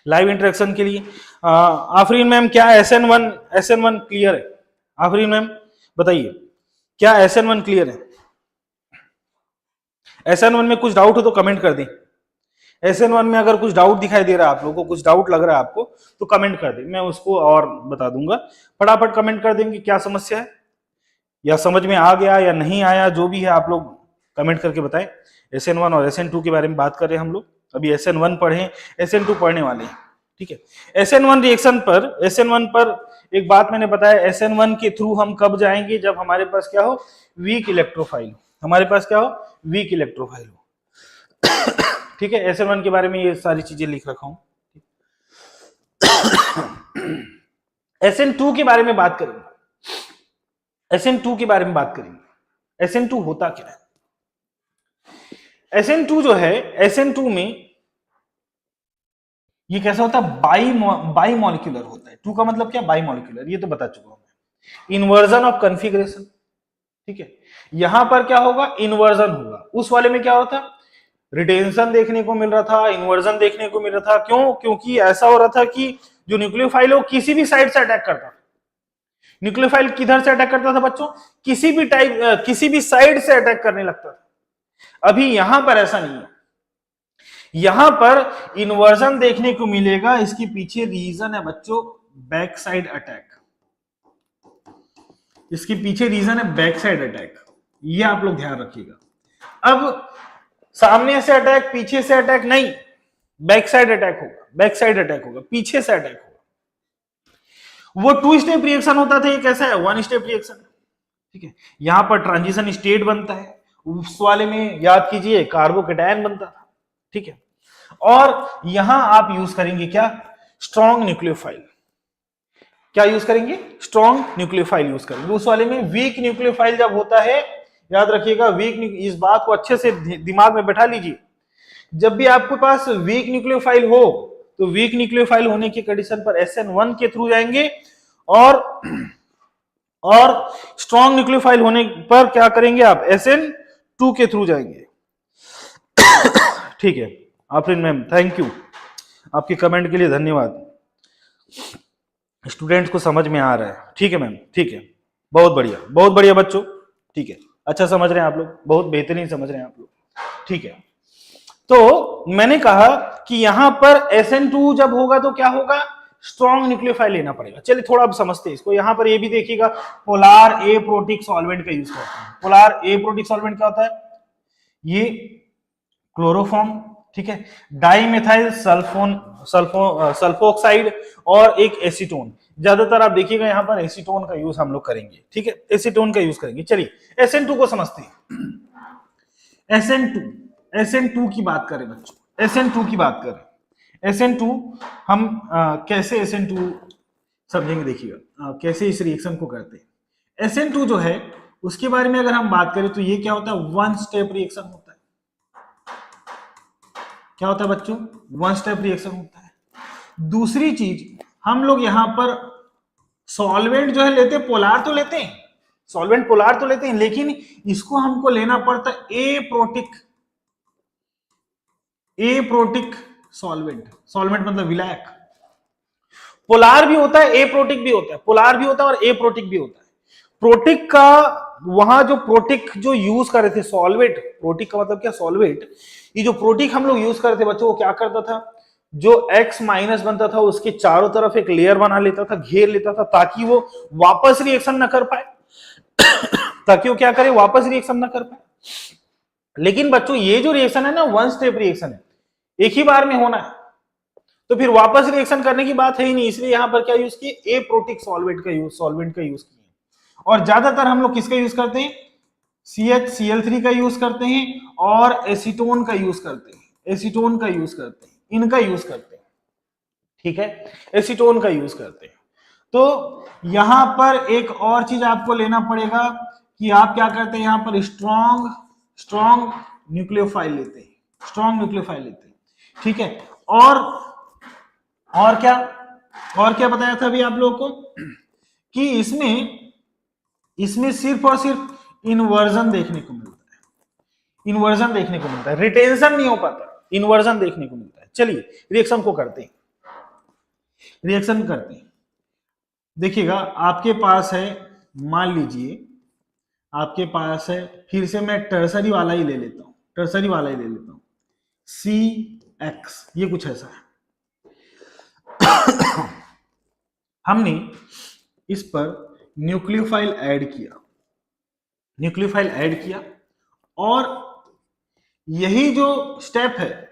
लाइव इंटरेक्शन के लिए आफरीन मैम, क्या SN1 क्लियर है? आफरीन मैम बताइए, क्या SN1 क्लियर है? SN1 में कुछ डाउट हो तो कमेंट कर दें। SN1 में अगर कुछ डाउट दिखाई दे रहा है आप लोगों को, कुछ डाउट लग रहा है आपको, तो कमेंट कर दें, मैं उसको और बता दूंगा। फटाफट कमेंट कर देंगे क्या समस्या है, या समझ में आ गया या नहीं आया, जो भी है आप लोग कमेंट करके बताएं। SN1 और SN2 के बारे में बात कर रहे हैं हम लोग, अभी SN1 पढ़े, SN2 पढ़ने वाले हैं, ठीक है। SN1 रिएक्शन पर, SN1 पर एक बात मैंने बताया, SN1 के थ्रू हम कब जाएंगे? जब हमारे पास क्या हो? वीक इलेक्ट्रोफाइल हो। हमारे पास क्या हो? वीक इलेक्ट्रोफाइल हो, ठीक है। SN1 के बारे में ये सारी चीजें लिख रखा हूं। SN2 के बारे में बात करेंगे, SN2 के बारे में बात करेंगे। SN2 होता क्या है? SN2 जो है, SN2 में ये कैसा होता है? बाई मॉलिक्यूलर होता है। 2 का मतलब क्या? बाई मॉलिक्यूलर, ये तो बता चुका हूं मैं। इन्वर्जन ऑफ कॉन्फ़िगरेशन, ठीक है, यहां पर क्या होगा? इन्वर्जन होगा। उस वाले में क्या होता? रिटेंशन देखने को मिल रहा था, इन्वर्जन देखने को मिल रहा था। क्यों? क्योंकि ऐसा हो रहा था कि जो न्यूक्लियोफाइल है वो किसी भी साइड से अटैक करता। न्यूक्लियोफाइल किधर से अटैक करता था बच्चों? किसी भी टाइप, किसी भी साइड से अटैक करने लगता था। अभी यहां पर ऐसा नहीं है, यहां पर इन्वर्जन देखने को मिलेगा। इसके पीछे रीजन है बच्चों, बैक साइड अटैक। इसके पीछे रीजन है बैक साइड अटैक, ये आप लोग ध्यान रखिएगा। अब सामने से अटैक, पीछे से अटैक नहीं, बैक साइड अटैक होगा, बैक साइड अटैक होगा, पीछे से अटैक होगा। वो 2 स्टेप रिएक्शन होता था, ये कैसा है 1 स्टेप रिएक्शन, ठीक है। यहां पर ट्रांजिशन स्टेट बनता है, उस वाले में याद कीजिए कार्बोकेटायन बनता था, ठीक है। और यहां आप यूज करेंगे क्या, स्ट्रॉन्ग न्यूक्लियोफाइल। क्या यूज करेंगे, स्ट्रॉन्ग न्यूक्लियोफाइल यूज करेंगे। उस वाले में वीक न्यूक्लियोफाइल जब होता है, याद रखिएगा वीक, इस बात को अच्छे से दिमाग में बैठा लीजिए, जब भी आपके पास वीक न्यूक्लियोफाइल हो तो वीक न्यूक्लियोफाइल होने की कंडीशन पर SN1 के थ्रू जाएंगे, और स्ट्रॉन्ग न्यूक्लियोफाइल होने पर क्या करेंगे आप, SN2 के थ्रू जाएंगे, ठीक है। आफरीन मैम थैंक यू, आपके कमेंट के लिए धन्यवाद। स्टूडेंट्स को समझ में आ रहा है, ठीक है मैम, ठीक है, बहुत बढ़िया बच्चों, ठीक है, अच्छा समझ रहे हैं आप लोग, बहुत बेहतरीन समझ रहे हैं आप लोग, ठीक है। तो मैंने कहा कि यहां पर SN2 जब होगा तो क्या होगा, स्ट्रॉन्ग न्यूक्लियोफाइल लेना पड़ेगा। चलिए थोड़ा अब समझते हैं इसको। यहां पर ये भी देखिएगा, पोलार एप्रोटिक सॉल्वेंट का यूज करते हैं। पोलार एप्रोटिक सॉल्वेंट क्या होता है, ये क्लोरोफॉर्म, ठीक है, डाइमेथाइल सल्फोक्साइड और एक एसीटोन। ज्यादातर आप देखिएगा यहां पर एसीटोन का यूज हम लोग करेंगे, ठीक है, एसीटोन का यूज करेंगे। चलिए SN2 को समझते हैं। SN2 की बात करें बच्चों, SN2 की बात करें, SN2 हम कैसे SN2 समझेंगे, देखिएगा कैसे इस रिएक्शन को करते हैं। SN2 जो है उसके बारे में अगर हम बात करें तो ये क्या होता है, 1 स्टेप रिएक्शन होता है। क्या होता है बच्चों, 1 स्टेप रिएक्शन होता है। दूसरी चीज, हम लोग यहां पर सॉल्वेंट जो है लेते, पोलार तो लेते हैं, सॉल्वेंट पोलार तो लेते हैं, लेकिन इसको हमको लेना पड़ता है एप्रोटिक सॉल्वेंट। सॉल्वेंट मतलब विलायक। पोलार भी होता है, एप्रोटिक भी होता है, पोलार भी होता है और एप्रोटिक भी होता है। प्रोटिक का वहां जो प्रोटिक जो यूज कर रहे थे, सॉल्वेंट, प्रोटिक का मतलब क्या, सॉल्वेंट, ये जो प्रोटिक हम लोग यूज कर रहे थे बच्चों, वो क्या करता था, जो X माइनस बनता था उसके चारों तरफ एक लेयर बना लेता था, घेर लेता था, ताकि वो वापस रिएक्शन न कर पाए ताकि वो क्या करे, वापस रिएक्शन न कर पाए। लेकिन बच्चों ये जो रिएक्शन है ना, 1 स्टेप रिएक्शन है, एक ही बार में होना है, तो फिर वापस रिएक्शन करने की बात है ही नहीं, इसलिए यहां पर क्या यूज किए, एप्रोटिक सॉल्वेंट का यूज किए। और ज्यादातर हम लोग किसका यूज करते हैं, CHCl3 का यूज करते हैं और एसीटोन का यूज करते हैं, एसीटोन का यूज करते हैं, इनका यूज करते हैं, ठीक है, एसीटोन का यूज करते हैं। तो यहां पर एक और चीज आपको लेना पड़ेगा कि आप क्या करते हैं, यहां पर स्ट्रॉन्ग न्यूक्लियोफाइल लेते हैं, स्ट्रॉन्ग न्यूक्लियोफाइल लेते हैं, ठीक है। और क्या बताया था अभी आप लोगों को कि इसमें सिर्फ और सिर्फ इन्वर्जन देखने को मिलता है, इन्वर्जन देखने को मिलता है, रिटेंशन नहीं हो पाता, इन्वर्जन देखने को मिलता है। चलिए रिएक्शन को करते हैं, रिएक्शन करते हैं। देखिएगा आपके पास है, मान लीजिए आपके पास है, फिर से मैं टर्सरी वाला ही ले लेता हूं, टर्सरी वाला ही ले लेता हूं, CX, ये कुछ ऐसा है। हमने इस पर न्यूक्लियोफाइल ऐड किया, न्यूक्लियोफाइल ऐड किया, और यही जो स्टेप है,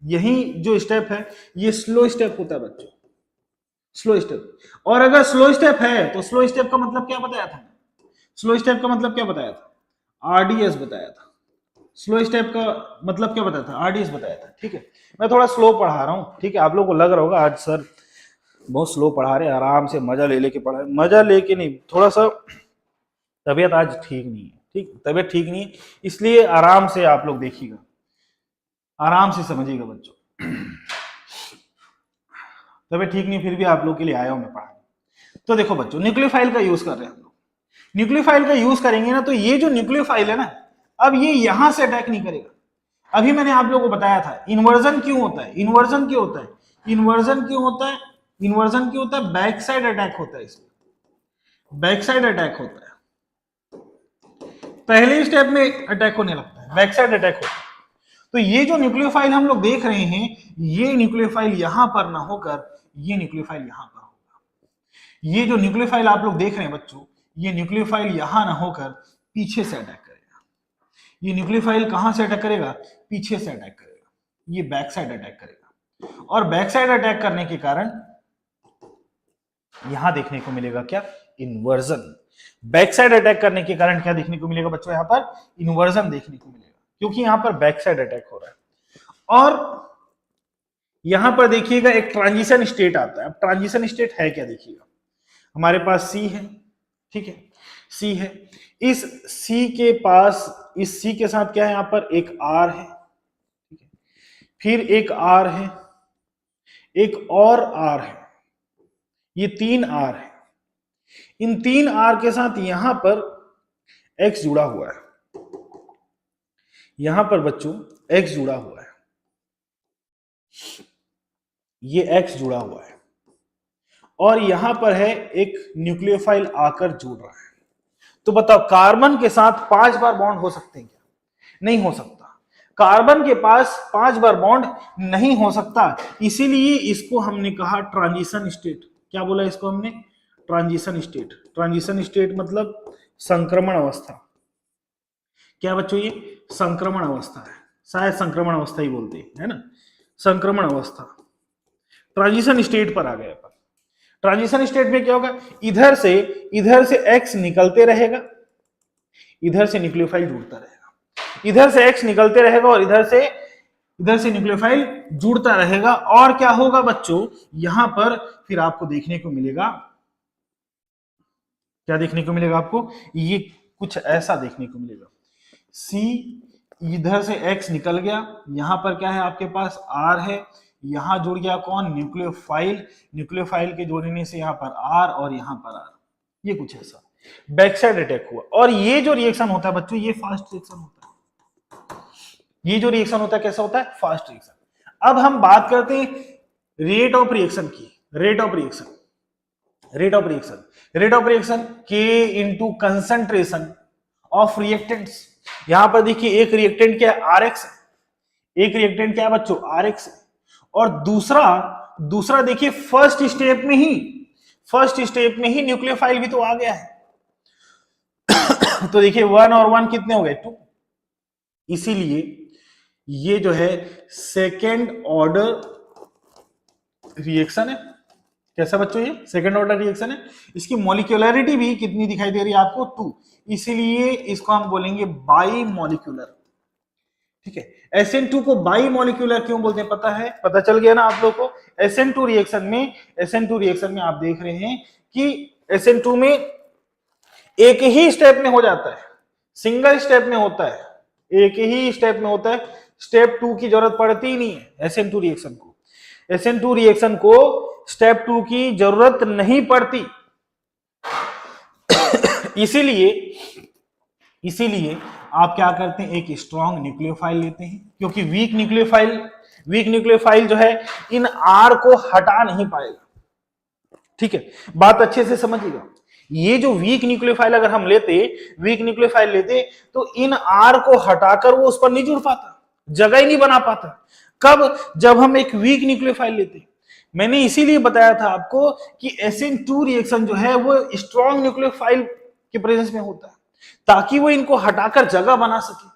यही जो स्टेप है, ये स्लो स्टेप होता है बच्चों, स्लो स्टेप। और अगर स्लो स्टेप है तो स्लो स्टेप का मतलब क्या बताया था, स्लो स्टेप का मतलब क्या बताया था, RDS बताया था। स्लो स्टेप का मतलब क्या बताया था, RDS बताया था, ठीक है। मैं थोड़ा स्लो पढ़ा रहा हूं, ठीक है, आप लोगों को लग रहा होगा आज सर बहुत स्लो पढ़ा रहे, आराम से मजा ले लेके पढ़ा रहे, मजा लेके नहीं, थोड़ा सा तबीयत आज ठीक नहीं है, ठीक, तबीयत ठीक नहीं है, इसलिए आराम से आप लोग देखिएगा, आराम से समझिएगा बच्चों, तबीयत ठीक नहीं, फिर भी आप लोग के लिए आया हूं मैं पढ़ाने। तो देखो बच्चों, न्यूक्लियोफाइल का यूज कर रहे हैं हम लोग, न्यूक्लियोफाइल का यूज करेंगे ना, तो ये जो न्यूक्लियोफाइल है ना, अब ये यहां से अटैक नहीं करेगा। अभी मैंने आप लोगों को बताया था इन्वर्जन क्यों होता है, इन्वर्जन क्यों होता है, इन्वर्जन क्यों होता है, इन्वर्जन क्यों होता है, बैक साइड अटैक होता है, इसमें बैक साइड अटैक होता है, पहले स्टेप में अटैक होने लगता है, बैक साइड अटैक होता है। तो ये जो न्यूक्लियोफाइल हम लोग देख रहे हैं, ये न्यूक्लियोफाइल यहां पर ना होकर ये न्यूक्लियोफाइल यहां पर होगा। ये जो न्यूक्लियोफाइल आप लोग देख रहे हैं बच्चों, ये न्यूक्लियोफाइल यहां ना होकर पीछे से अटैक करेगा, ये न्यूक्लियोफाइल कहां से अटैक करेगा? पीछे से अटैक करेगा, ये बैक साइड अटैक करेगा, और बैक साइड अटैक करने के कारण यहां देखने को मिलेगा क्या? इन्वर्जन। बैक साइड अटैक करने के कारण क्या देखने को मिलेगा बच्चों? यहां पर इन्वर्जन देखने को मिलेगा, क्योंकि यहां पर बैक साइड अटैक हो रहा है। और यहां पर देखिएगा एक ट्रांजिशन स्टेट आता है। अब ट्रांजिशन स्टेट है क्या? देखिएगा, हमारे पास सी है, ठीक है, सी है, इस सी के पास, इस सी के साथ क्या है? यहां पर एक आर है, ठीक है, फिर एक आर है, एक और आर है, ये 3 आर है। इन 3 आर के साथ यहां पर एक्स जुड़ा हुआ है, यहां पर बच्चों एक्स जुड़ा हुआ है, ये एक्स जुड़ा हुआ है, और यहां पर है एक न्यूक्लियोफाइल आकर जुड़ रहा है। तो बताओ, कार्बन के साथ 5 बार बॉन्ड हो सकते हैं क्या? नहीं हो सकता। कार्बन के पास 5 बार बॉन्ड नहीं हो सकता, इसीलिए इसको हमने कहा ट्रांजिशन स्टेट। क्या बोला इसको हमने? Transition state. ट्रांजिशन स्टेट मतलब संक्रमण अवस्था। क्या बच्चों? ये संक्रमण अवस्था है, शायद संक्रमण अवस्था ही बोलते हैं, है ना? संक्रमण अवस्था, ट्रांजिशन स्टेट पर आ गए अपन। ट्रांजिशन स्टेट में क्या होगा? इधर से एक्स निकलते रहेगा, इधर से न्यूक्लियोफाइल जुड़ता रहेगा, इधर से एक्स निकलते रहेगा, और इधर से न्यूक्लियोफाइल जुड़ता रहेगा। और क्या होगा बच्चों? यहां पर फिर आपको देखने को मिलेगा, क्या देखने को मिलेगा आपको? ये कुछ ऐसा देखने को मिलेगा। सी, इधर से एक्स निकल गया, यहां पर क्या है आपके पास? आर है, यहां जुड़ गया कौन? न्यूक्लियोफाइल। न्यूक्लियोफाइल के जोड़ने से यहां पर आर और यहां पर आर, ये कुछ ऐसा बैक साइड अटैक हुआ। और ये जो रिएक्शन होता है बच्चों, ये फास्ट रिएक्शन होता है। ये जो रिएक्शन होता है कैसा होता है? Fast reaction. अब हम बात करते हैं रेट ऑफ रिएक्शन की। Rate of reaction, rate of reaction, rate of reaction के इंटू कंसंट्रेशन ऑफ रिएक्टेंट्स। यहां पर देखिए एक रिएक्टेंट क्या है? आरएक्स। एक रिएक्टेंट क्या है बच्चों? आरएक्स। और दूसरा देखिए फर्स्ट स्टेप में ही न्यूक्लियोफाइल भी तो आ गया है। तो देखिए 1 और 1 कितने हो गए? 2। इसीलिए ये जो है सेकेंड ऑर्डर रिएक्शन है। कैसा बच्चों? ये सेकेंड ऑर्डर रिएक्शन है। इसकी मॉलिक्यूलरिटी भी कितनी दिखाई दे रही है आपको? 2। इसीलिए इसको हम बोलेंगे बाई मॉलिक्यूलर, ठीक है। SN2 को बाई मॉलिक्यूलर क्यों बोलते हैं पता है? पता चल गया ना आप लोगों को? SN2 रिएक्शन में आप देख रहे हैं कि SN2 में एक ही स्टेप में हो जाता है, सिंगल स्टेप में होता है, एक ही स्टेप में होता है, स्टेप 2 की जरूरत पड़ती ही नहीं है SN2 रिएक्शन को। SN2 रिएक्शन को स्टेप 2 की जरूरत नहीं पड़ती। इसीलिए आप क्या करते हैं? एक स्ट्रॉन्ग न्यूक्लियोफाइल लेते हैं, क्योंकि वीक न्यूक्लियोफाइल जो है इन आर को हटा नहीं पाएगा, ठीक है। बात अच्छे से समझिएगा। ये जो वीक न्यूक्लियोफाइल अगर हम लेते तो इन आर को हटाकर वो उस पर नहीं जुड़ पाता, जगह ही नहीं बना पाता। कब? जब हम एक वीक न्यूक्लियोफाइल लेते। मैंने इसीलिए बताया था आपको कि SN2 रिएक्शन जो है वो स्ट्रॉन्ग न्यूक्लियोफाइल के प्रेजेंस में होता है, ताकि वो इनको हटाकर जगह बना सके,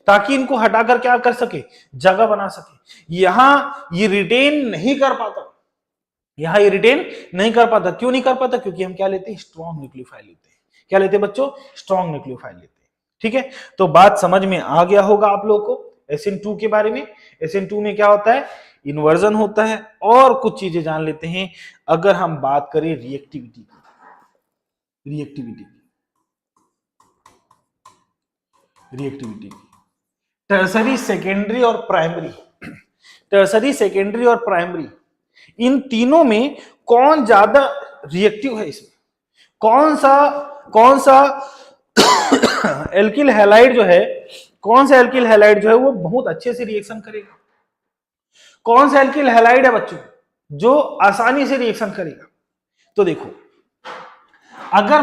ताकि इनको हटाकर क्या कर सके? जगह बना सके। यहां ये रिटेन नहीं कर पाता, क्यों नहीं कर पाता? क्योंकि हम क्या लेते हैं? स्ट्रॉन्ग न्यूक्लियोफाइल लेते हैं। क्या लेते हैं बच्चों? स्ट्रॉन्ग न्यूक्लियोफाइल लेते हैं, ठीक है। तो बात समझ में आ गया होगा आप लोगों को SN2 के बारे में। SN2 में क्या होता है? इन्वर्जन होता है। और कुछ चीजें जान लेते हैं। अगर हम बात करें रिएक्टिविटी की, टर्सरी, सेकेंडरी और प्राइमरी, इन तीनों में कौन ज्यादा रिएक्टिव है? इसमें कौन सा एल्किल हैलाइड जो है वो बहुत अच्छे से रिएक्शन करेगा? कौन सा एल्किल हैलाइड है बच्चों जो आसानी से रिएक्शन करेगा? तो देखो, अगर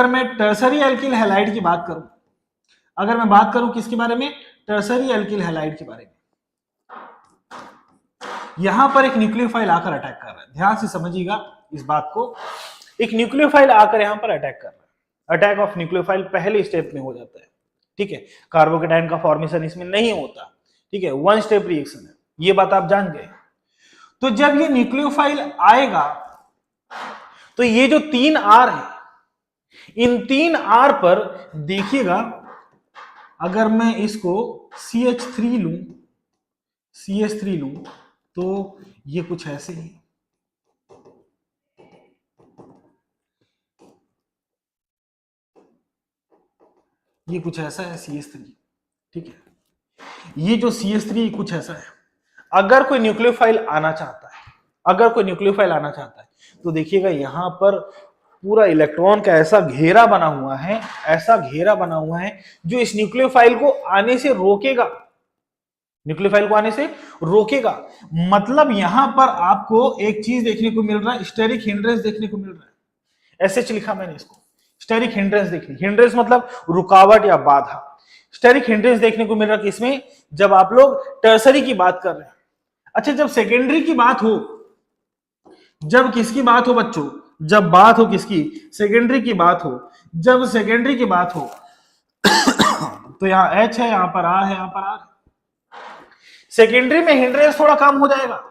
मैं टर्सरी एल्किल हैलाइड की बात करूं, किसके बारे में? टर्सरी एल्किल हैलाइड के बारे में। यहां पर एक न्यूक्लियोफाइल आकर अटैक कर रहा है, ध्यान से समझिएगा इस बात को। एक न्यूक्लियोफाइल आकर यहां पर अटैक कर रहा है। अटैक ऑफ न्यूक्लियोफाइल पहले स्टेप में हो जाता है। ठीक है, कार्बोकेटाइन का फॉर्मेशन इसमें नहीं होता, ठीक है, वन स्टेप रिएक्शन है, ये बात आप जान गए। तो जब ये न्यूक्लियोफाइल आएगा तो ये जो 3 आर है, इन 3 आर पर देखिएगा, अगर मैं इसको CH3 लूं, CH3 लूं तो ये कुछ ऐसे ही, ये कुछ ऐसा है CH3, ठीक है, ये जो CH3 कुछ ऐसा है। अगर कोई न्यूक्लियोफाइल आना चाहता है, अगर कोई न्यूक्लियोफाइल आना चाहता है तो देखिएगा यहां पर पूरा इलेक्ट्रॉन का ऐसा घेरा बना हुआ है, ऐसा घेरा बना हुआ है जो इस न्यूक्लियोफाइल को आने से रोकेगा, न्यूक्लियोफाइल को आने से रोकेगा। मतलब यहां पर आपको एक चीज देखने को मिल रहा है, स्टेरिक हिंड्रेंस देखने को मिल रहा है। एसएच लिखा मैंने इसको, स्टेरिक हिंड्रेंस देखनी, हिंड्रेंस मतलब रुकावट या बाधा। स्टेरिक हिंड्रेंस देखने को मिल रहा है किसमें, जब आप लोग टर्सरी की बात कर रहे हैं। अच्छा, जब सेकेंडरी की बात हो, जब किसकी बात हो बच्चों, जब बात हो किसकी, सेकेंडरी की बात हो, जब सेकेंडरी की बात हो तो यहां H है, यहां पर R है, यहां पर R है। सेकेंडरी में हिंड्रेंस थोड़ा कम हो जाएगा,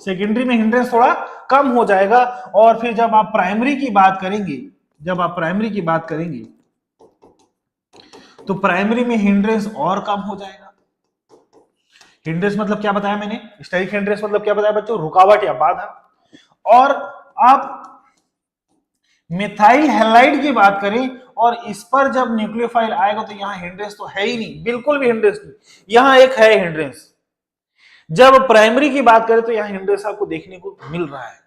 सेकेंडरी में हिंड्रेंस थोड़ा कम हो जाएगा, और फिर जब आप प्राइमरी की बात करेंगे, जब आप प्राइमरी की बात करेंगे तो प्राइमरी में हिंड्रेंस और कम हो जाएगा। हिंड्रेंस मतलब क्या बताया मैंने, स्टेरिक हिंड्रेंस मतलब क्या बताया बच्चों, रुकावट या बाधा। और आप मिथाइल हैलाइड की बात करें और इस पर जब न्यूक्लियोफाइल आएगा तो यहां हिंड्रेंस तो है ही नहीं, बिल्कुल भी हिंड्रेंस नहीं, यहां एक है हिंड्रेंस। जब प्राइमरी की बात करें तो यहां हिंड्रेंस आपको देखने को मिल रहा है,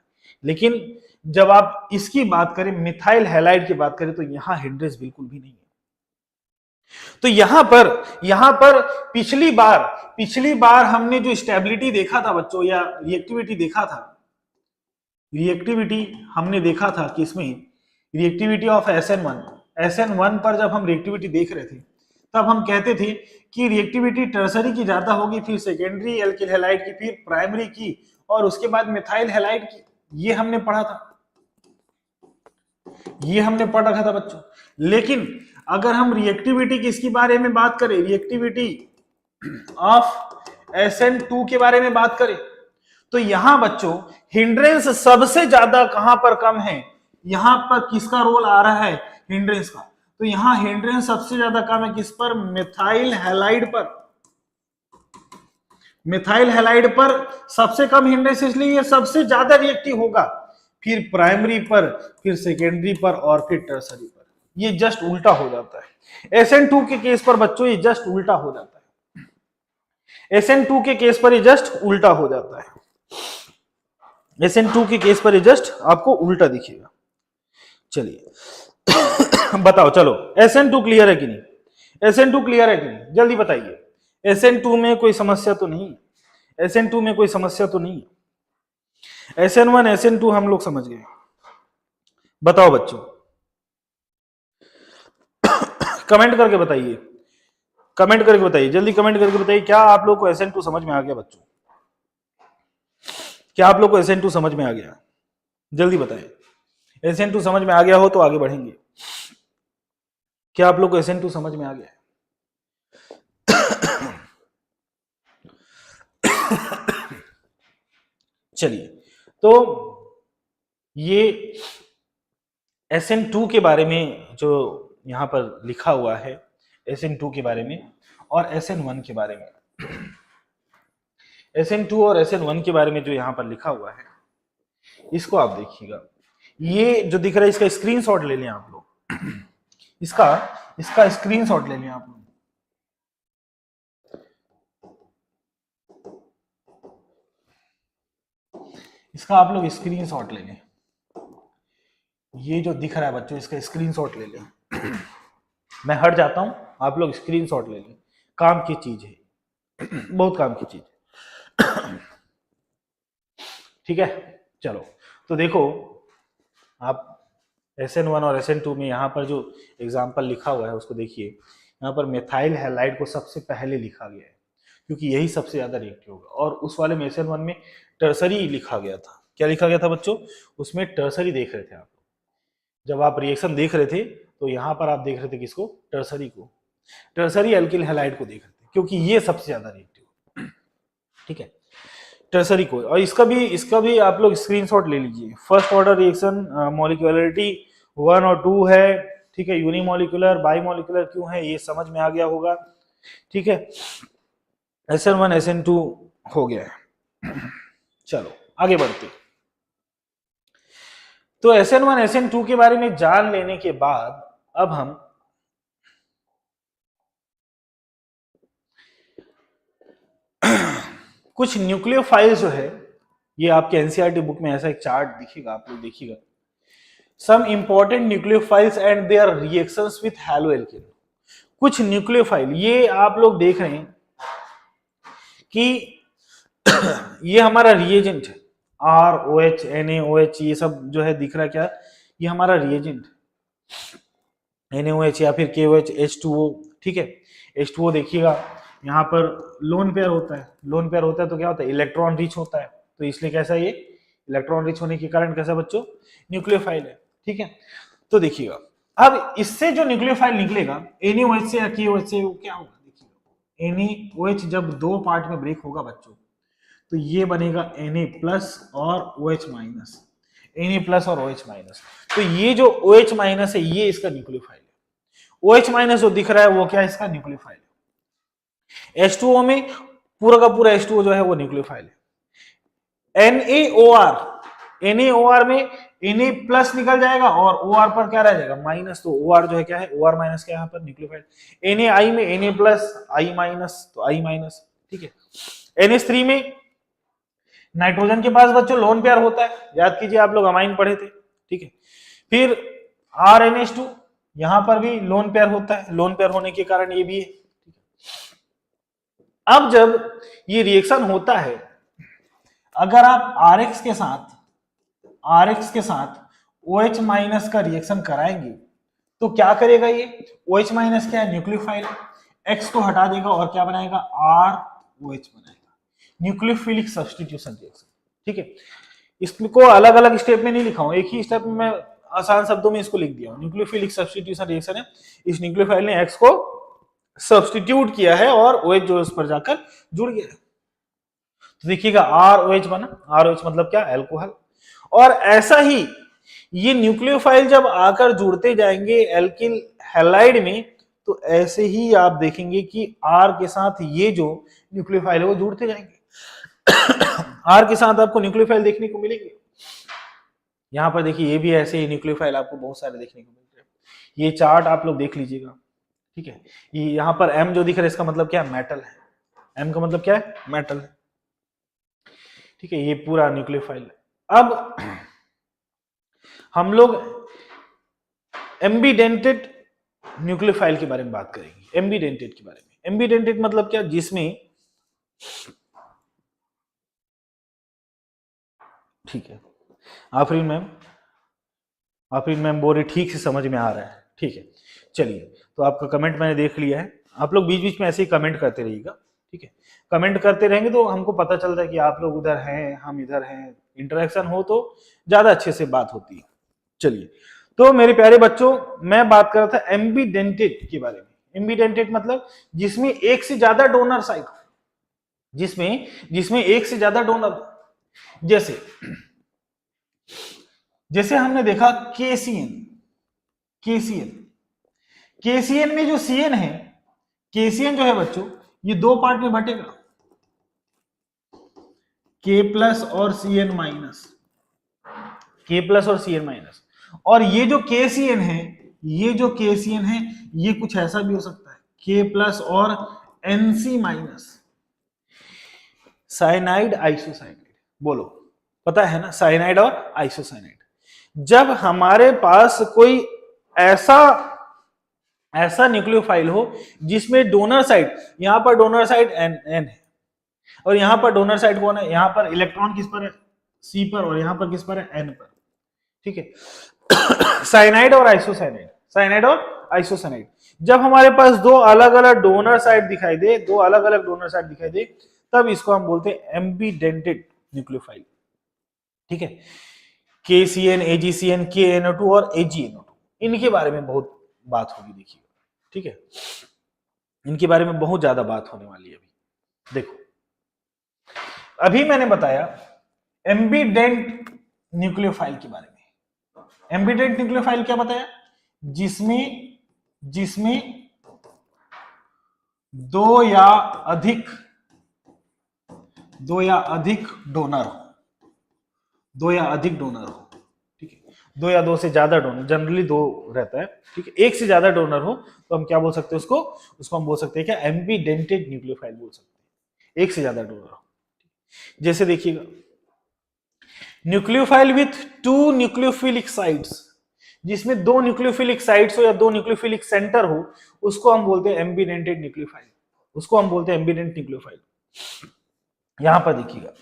लेकिन जब आप इसकी बात करें, मिथाइल हैलाइड की बात करें, तो यहां हिंड्रेंस बिल्कुल भी नहीं है। तो यहां पर पिछली बार हमने जो स्टेबिलिटी देखा था बच्चों, या रिएक्टिविटी देखा था, रिएक्टिविटी हमने देखा था कि इसमें रिएक्टिविटी ऑफ SN1 पर जब हम रिएक्टिविटी देख रहे थे तब हम कहते थे कि रिएक्टिविटी टर्सरी की ज्यादा होगी, फिर सेकेंडरी एल्किल हैलाइड की, फिर प्राइमरी की, और उसके बाद मिथाइल हैलाइड की। ये हमने पढ़ा था, ये हमने पढ़ रखा था बच्चों। लेकिन अगर हम रिएक्टिविटी किसके बारे में बात करें, रिएक्टिविटी ऑफ SN2 के बारे में बात करें, तो यहां बच्चों हिंड्रेंस सबसे ज्यादा कहां पर कम है, यहां पर किसका रोल आ रहा है, हिंड्रेंस का। तो यहां हिंड्रेंस सबसे ज्यादा कम है किस पर, मिथाइल हैलाइड पर। मिथाइल हैलाइड पर सबसे कम हिंड्रेंस, इसलिए ये सबसे ज्यादा रिएक्टिव होगा, फिर प्राइमरी पर, फिर सेकेंडरी पर, और फिर टर्सरी पर। ये जस्ट उल्टा हो जाता है। SN2 के केस पर बच्चों ये जस्ट उल्टा हो जाता है, SN2 के केस पर ये जस्ट उल्टा हो जाता है, SN2 के केस पर ये जस्ट आपको उल्टा दिखेगा। चलिए बताओ, चलो SN2 क्लियर है कि नहीं, SN2 क्लियर है कि नहीं, जल्दी बताइए। SN2 में कोई समस्या तो नहीं, SN2 में कोई समस्या तो नहीं, SN1 SN2 हम लोग समझ गए। बताओ बच्चों, कमेंट करके बताइए, कमेंट करके बताइए, जल्दी कमेंट करके बताइए, क्या आप लोग को SN2 समझ में आ गया बच्चों, क्या आप लोग को SN2 समझ में आ गया, जल्दी बताएं। SN2 समझ में आ गया हो तो आगे बढ़ेंगे। क्या आप लोग को SN2 समझ में आ गया है? चलिए, तो ये SN2 के बारे में जो यहां पर लिखा हुआ है, SN2 के बारे में और SN1 के बारे में, SN2 और SN1 के बारे में जो यहां पर लिखा हुआ है, इसको आप देखिएगा। ये जो दिख रहा है इसका स्क्रीनशॉट ले लें आप लोग, इसका स्क्रीनशॉट ले लें आप लोग। इसका आप लोग स्क्रीनशॉट ले लें, ये जो दिख रहा है बच्चों, इसका स्क्रीनशॉट ले लें। मैं हट जाता हूं, आप लोग स्क्रीनशॉट ले लें, काम की चीज है, बहुत काम की चीज है। ठीक है, चलो, तो देखो आप SN1 और SN2 में यहाँ पर जो एग्जाम्पल लिखा हुआ है उसको देखिए। यहाँ पर मेथाइल हैलाइड को सबसे पहले लिखा गया है क्योंकि यही सबसे ज्यादा रिएक्टिव होगा, और उस वाले में SN1 में टर्सरी लिखा गया था। क्या लिखा गया था बच्चों, उसमें टर्सरी देख रहे थे आप, जब आप रिएक्शन देख रहे थे तो यहाँ पर आप देख रहे थे किसको, टर्सरी को। टर्सरी एल्किल हैलाइड को देख लेते हैं क्योंकि ये सबसे ज्यादा रिएक्टिव, ठीक है, टर्सरी को। और इसका भी आप लोग स्क्रीनशॉट ले लीजिए। फर्स्ट ऑर्डर रिएक्शन मॉलिक्यूलरिटी 1 और 2 है, ठीक है, यूनिमोलिकुलर बाईमोलिकुलर क्यों है ये समझ में आ गया होगा, ठीक है। SN1 SN2 हो गया है। चलो आगे बढ़ते। तो SN1 SN2 के बारे में जान लेने के बाद अब हम कुछ न्यूक्लियोफाइल जो है, ये आपके एनसीईआरटी बुक में ऐसा एक चार्ट दिखेगा, आप लोग देखिएगा, some important nucleophiles and their reactions with haloalkane. कुछ न्यूक्लियोफाइल ये आप लोग देख रहे हैं कि ये हमारा रिएजेंट है, ROH NaOH ये सब जो है दिख रहा है क्या, ये हमारा रिएजेंट NaOH या फिर KOH H2O, ठीक है। H2O देखिएगा यहाँ पर लोन पेयर होता है, लोन पेयर होता है तो क्या होता है, इलेक्ट्रॉन रिच होता है, तो इसलिए कैसा ये इलेक्ट्रॉन रिच होने के कारण कैसा बच्चों न्यूक्लियोफाइल है, ठीक है। तो देखिएगा अब इससे जो न्यूक्लियोफाइल निकलेगा NaOH से या KOH से वो क्या होगा, देखिएगा NaOH जब दो पार्ट में ब्रेक होगा बच्चों तो ये बनेगा Na प्लस और OH माइनस, Na प्लस और OH माइनस। तो ये जो OH माइनस है ये इसका न्यूक्लियोफाइल है, OH माइनस जो दिख रहा है वो क्या है, इसका न्यूक्लियोफाइल है। H2O में पूरा का पूरा H2O जो है वो न्यूक्लियोफाइल है। NaOR में Na प्लस निकल जाएगा और OR पर क्या रह जाएगा माइनस, तो OR जो है क्या है, OR माइनस क्या है यहाँ पर न्यूक्लियोफाइल। NaI में Na प्लस I माइनस तो I माइनस, ठीक है। NH3 में नाइट्रोजन के पास बच्चों लोन पेयर होता है, याद कीजिए आप लोग अमाइन पढ़े थे, ठीक है। फिर RNH2 यहां पर भी लोन पेयर होता है, लोन पेयर होने के कारण ये भी है। अब जब ये रिएक्शन होता है, अगर आप RX के साथ OH माइनस का रिएक्शन कराएंगे तो क्या करेगा ये, OH माइनस क्या है, न्यूक्लियोफाइल, X को हटा देगा और क्या बनाएगा, ROH बनाएगा, न्यूक्लियोफिलिक सब्स्टिट्यूशन रिएक्शन, ठीक है। इसको अलग अलग स्टेप में नहीं लिखा हूं, एक ही स्टेप में मैं आसान शब्दों में इसको लिख दिया हूं। न्यूक्लियोफिलिक सब्स्टिट्यूशन रिएक्शन है, इस न्यूक्लियोफाइल ने X को सब्स्टिट्यूट किया है और OH जो उस पर जाकर जुड़ गया। तो देखिएगा ROH बना, ROH मतलब क्या, अल्कोहल। और ऐसा ही ये न्यूक्लियोफाइल जब आकर जुड़ते जाएंगे एल्किल हैलाइड में, तो ऐसे ही आप देखेंगे कि R के साथ ये जो न्यूक्लियोफाइल है वो जुड़ते जाएंगे। R के साथ आपको न्यूक्लियोफाइल देखने को मिलेंगे। यहां पर देखिए ये भी ऐसे ही न्यूक्लियोफाइल आपको बहुत सारे देखने को मिलते हैं, ये चार्ट आप लोग देख लीजिएगा, ठीक है। ये यहां पर M जो दिख रहा है इसका मतलब क्या है, मेटल है, M का मतलब क्या है, मेटल है, ठीक है। ये पूरा न्यूक्लियोफाइल है। अब हम लोग एम्बीडेंटेड न्यूक्लियोफाइल के बारे में बात करेंगे, एम्बीडेंटेड के बारे में। एम्बीडेंटेड मतलब क्या, जिसमें, ठीक है, आफरीन मैम बोल रही ठीक से समझ में आ रहा है, ठीक है। चलिए तो आपका कमेंट मैंने देख लिया है, आप लोग बीच बीच में ऐसे ही कमेंट करते रहिएगा, ठीक है। कमेंट करते रहेंगे तो हमको पता चलता है कि आप लोग उधर हैं, हम इधर हैं, इंटरेक्शन हो तो ज्यादा अच्छे से बात होती है। चलिए तो मेरे प्यारे बच्चों, मैं बात कर रहा था एम्बीडेंटेड के बारे में। एम्बीडेंटेड मतलब जिसमें एक से ज्यादा डोनर साइट, जिसमें एक से ज्यादा डोनर, जैसे हमने देखा केसीएन में जो सीएन है, केसीएन जो है बच्चों ये दो पार्ट में बटेगा, के प्लस और सीएन माइनस, और ये जो केसीएन है, ये कुछ ऐसा भी हो सकता है, के प्लस और एनसी माइनस, साइनाइड आइसोसाइनाइड, बोलो पता है ना, साइनाइड और आइसोसाइनाइड। जब हमारे पास कोई ऐसा न्यूक्लियोफाइल हो जिसमें डोनर साइड, यहां पर डोनर साइड एन है और यहां पर डोनर साइड कौन है, यहां पर इलेक्ट्रॉन किस पर है, सी पर, और यहां पर किस पर है, एन पर, ठीक है। साइनाइड और आइसोसाइनाइड, जब हमारे पास दो अलग अलग डोनर साइड दिखाई दे, तब इसको हम बोलते हैं एम्बीडेंटेड न्यूक्लियोफाइल, ठीक है। KCN, AgCN, KNO2 और AgNO2, इनके बारे में बहुत बात होगी, देखिए, ठीक है। इनके बारे में बहुत ज्यादा बात होने वाली है अभी। देखो, अभी मैंने बताया एम्बीडेंट न्यूक्लियोफाइल के बारे में। एम्बीडेंट न्यूक्लियोफाइल क्या बताया? जिसमें दो या अधिक डोनर हो, ठीक है, दो या दो से ज्यादा डोनर, जनरली दो रहता है, ठीक है, एक से ज्यादा डोनर हो तो हम क्या बोल सकते हैं उसको हम बोल सकते हैं क्या? एम्बीडेंटेड न्यूक्लियोफाइल बोल सकते हैं, एक से ज्यादा डोनर हो। जैसे देखिएगा, nucleophile with to nucleophilic sites, जिसमें दो न्यूक्लियोफिलिक साइट्स हो या दो न्यूक्लियोफिलिक सेंटर हो, उसको हम बोलते हैं एम्बीडेंटेड न्यूक्लियोफाइल, उसको हम बोलते हैं एम्बीडेंट न्यूक्लियोफाइल। यहां पर देखिएगा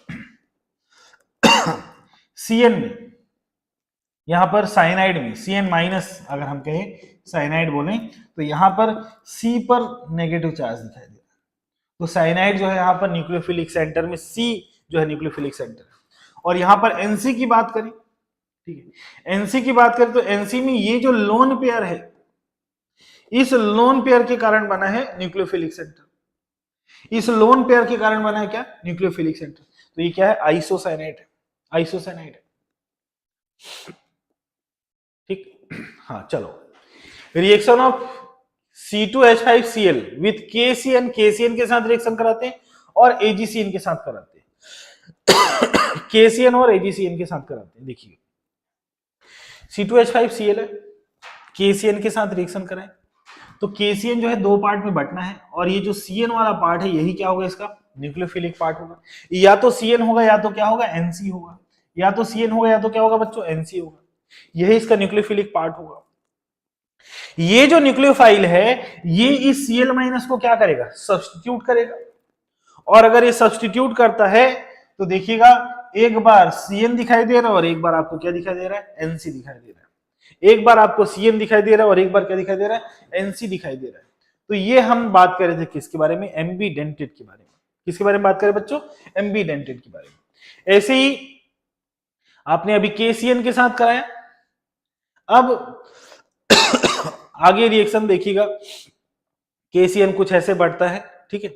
सीएन में, यहां पर साइनाइड में सीएन माइनस अगर हम कहें, साइनाइड बोलें, तो यहां पर सी पर नेगेटिव चार्ज दिखाई दे रहा है। तो साइनाइड जो है यहां पर न्यूक्लियोफिलिक सेंटर में, सी जो है न्यूक्लियोफिलिक सेंटर है। और यहां पर एनसी की बात करें, ठीक है, एनसी की बात करें तो एनसी में ये जो लोन पेयर है, इस लोन पेयर के कारण बना है न्यूक्लियोफिलिक सेंटर। इस लोन पेयर के कारण बना है क्या? Nucleophilic centre. तो ये क्या है? आइसोसाइनाइड है, आइसोसाइनाइड है, ठीक। हाँ चलो, reaction of C2H5Cl with KCN, KCN के साथ रिएक्शन कराते हैं और AgCN के साथ कराते हैं KCN और AgCN के साथ कराते हैं। देखिए, C2H5Cl है, KCN के साथ रिएक्शन कराएं तो KCN जो है दो पार्ट में बंटना है, और ये जो CN वाला पार्ट है यही क्या होगा? इसका न्यूक्लियोफिलिक पार्ट होगा। या तो CN होगा या तो क्या होगा? NC होगा। या तो CN होगा या तो क्या होगा बच्चों? NC होगा। यही इसका न्यूक्लियोफिलिक पार्ट होगा। ये जो न्यूक्लियोफाइल है ये इस Cl माइनस को क्या करेगा? सब्स्टिट्यूट करेगा। और अगर ये सब्स्टिट्यूट करता है तो देखिएगा, एक बार Cn दिखाई दे रहा है और एक बार आपको क्या दिखाई दे रहा है? NC दिखाई दे रहा है। एक बार आपको Cn दिखाई दे रहा है और एक बार क्या दिखाई दे रहा है? NC दिखाई दे रहा है। तो ये हम बात कर रहे थे किसके बारे में? एम्बीडेंटेड के बारे में। किसके बारे में बात करें बच्चों? एम्बीडेंटेड के बारे में। ऐसे ही आपने अभी KCN के साथ कराया, अब आगे रिएक्शन देखिएगा, KCN कुछ ऐसे बढ़ता है, ठीक है।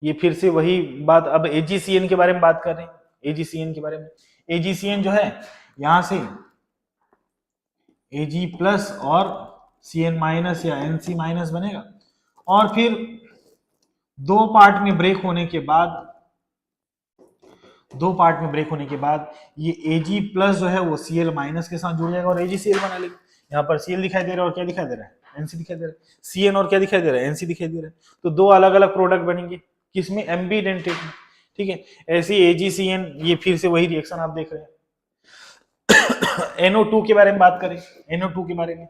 ये फिर से वही बात, अब AgCN के बारे में बात कर रहे हैं। AgCN के बारे में, AgCN जो है यहां से Ag प्लस और Cn माइनस या NC माइनस बनेगा, और फिर दो पार्ट में ब्रेक होने के बाद ये Ag प्लस जो है वो Cl माइनस के साथ जुड़ जाएगा और AgCl बना लेगा। यहाँ पर Cl दिखाई दे रहा है और क्या दिखाई दे रहा है? NC दिखाई दे रहा है। Cn और क्या दिखाई दे रहा है? NC दिखाई दे रहा है। तो दो अलग अलग प्रोडक्ट बनेंगे, किसमें? एम्बीडेंटेड में, ठीक है। ऐसे AgCN, ये फिर से वही रिएक्शन आप देख रहे हैं। NO2 के बारे में बात करें, NO2 के बारे में,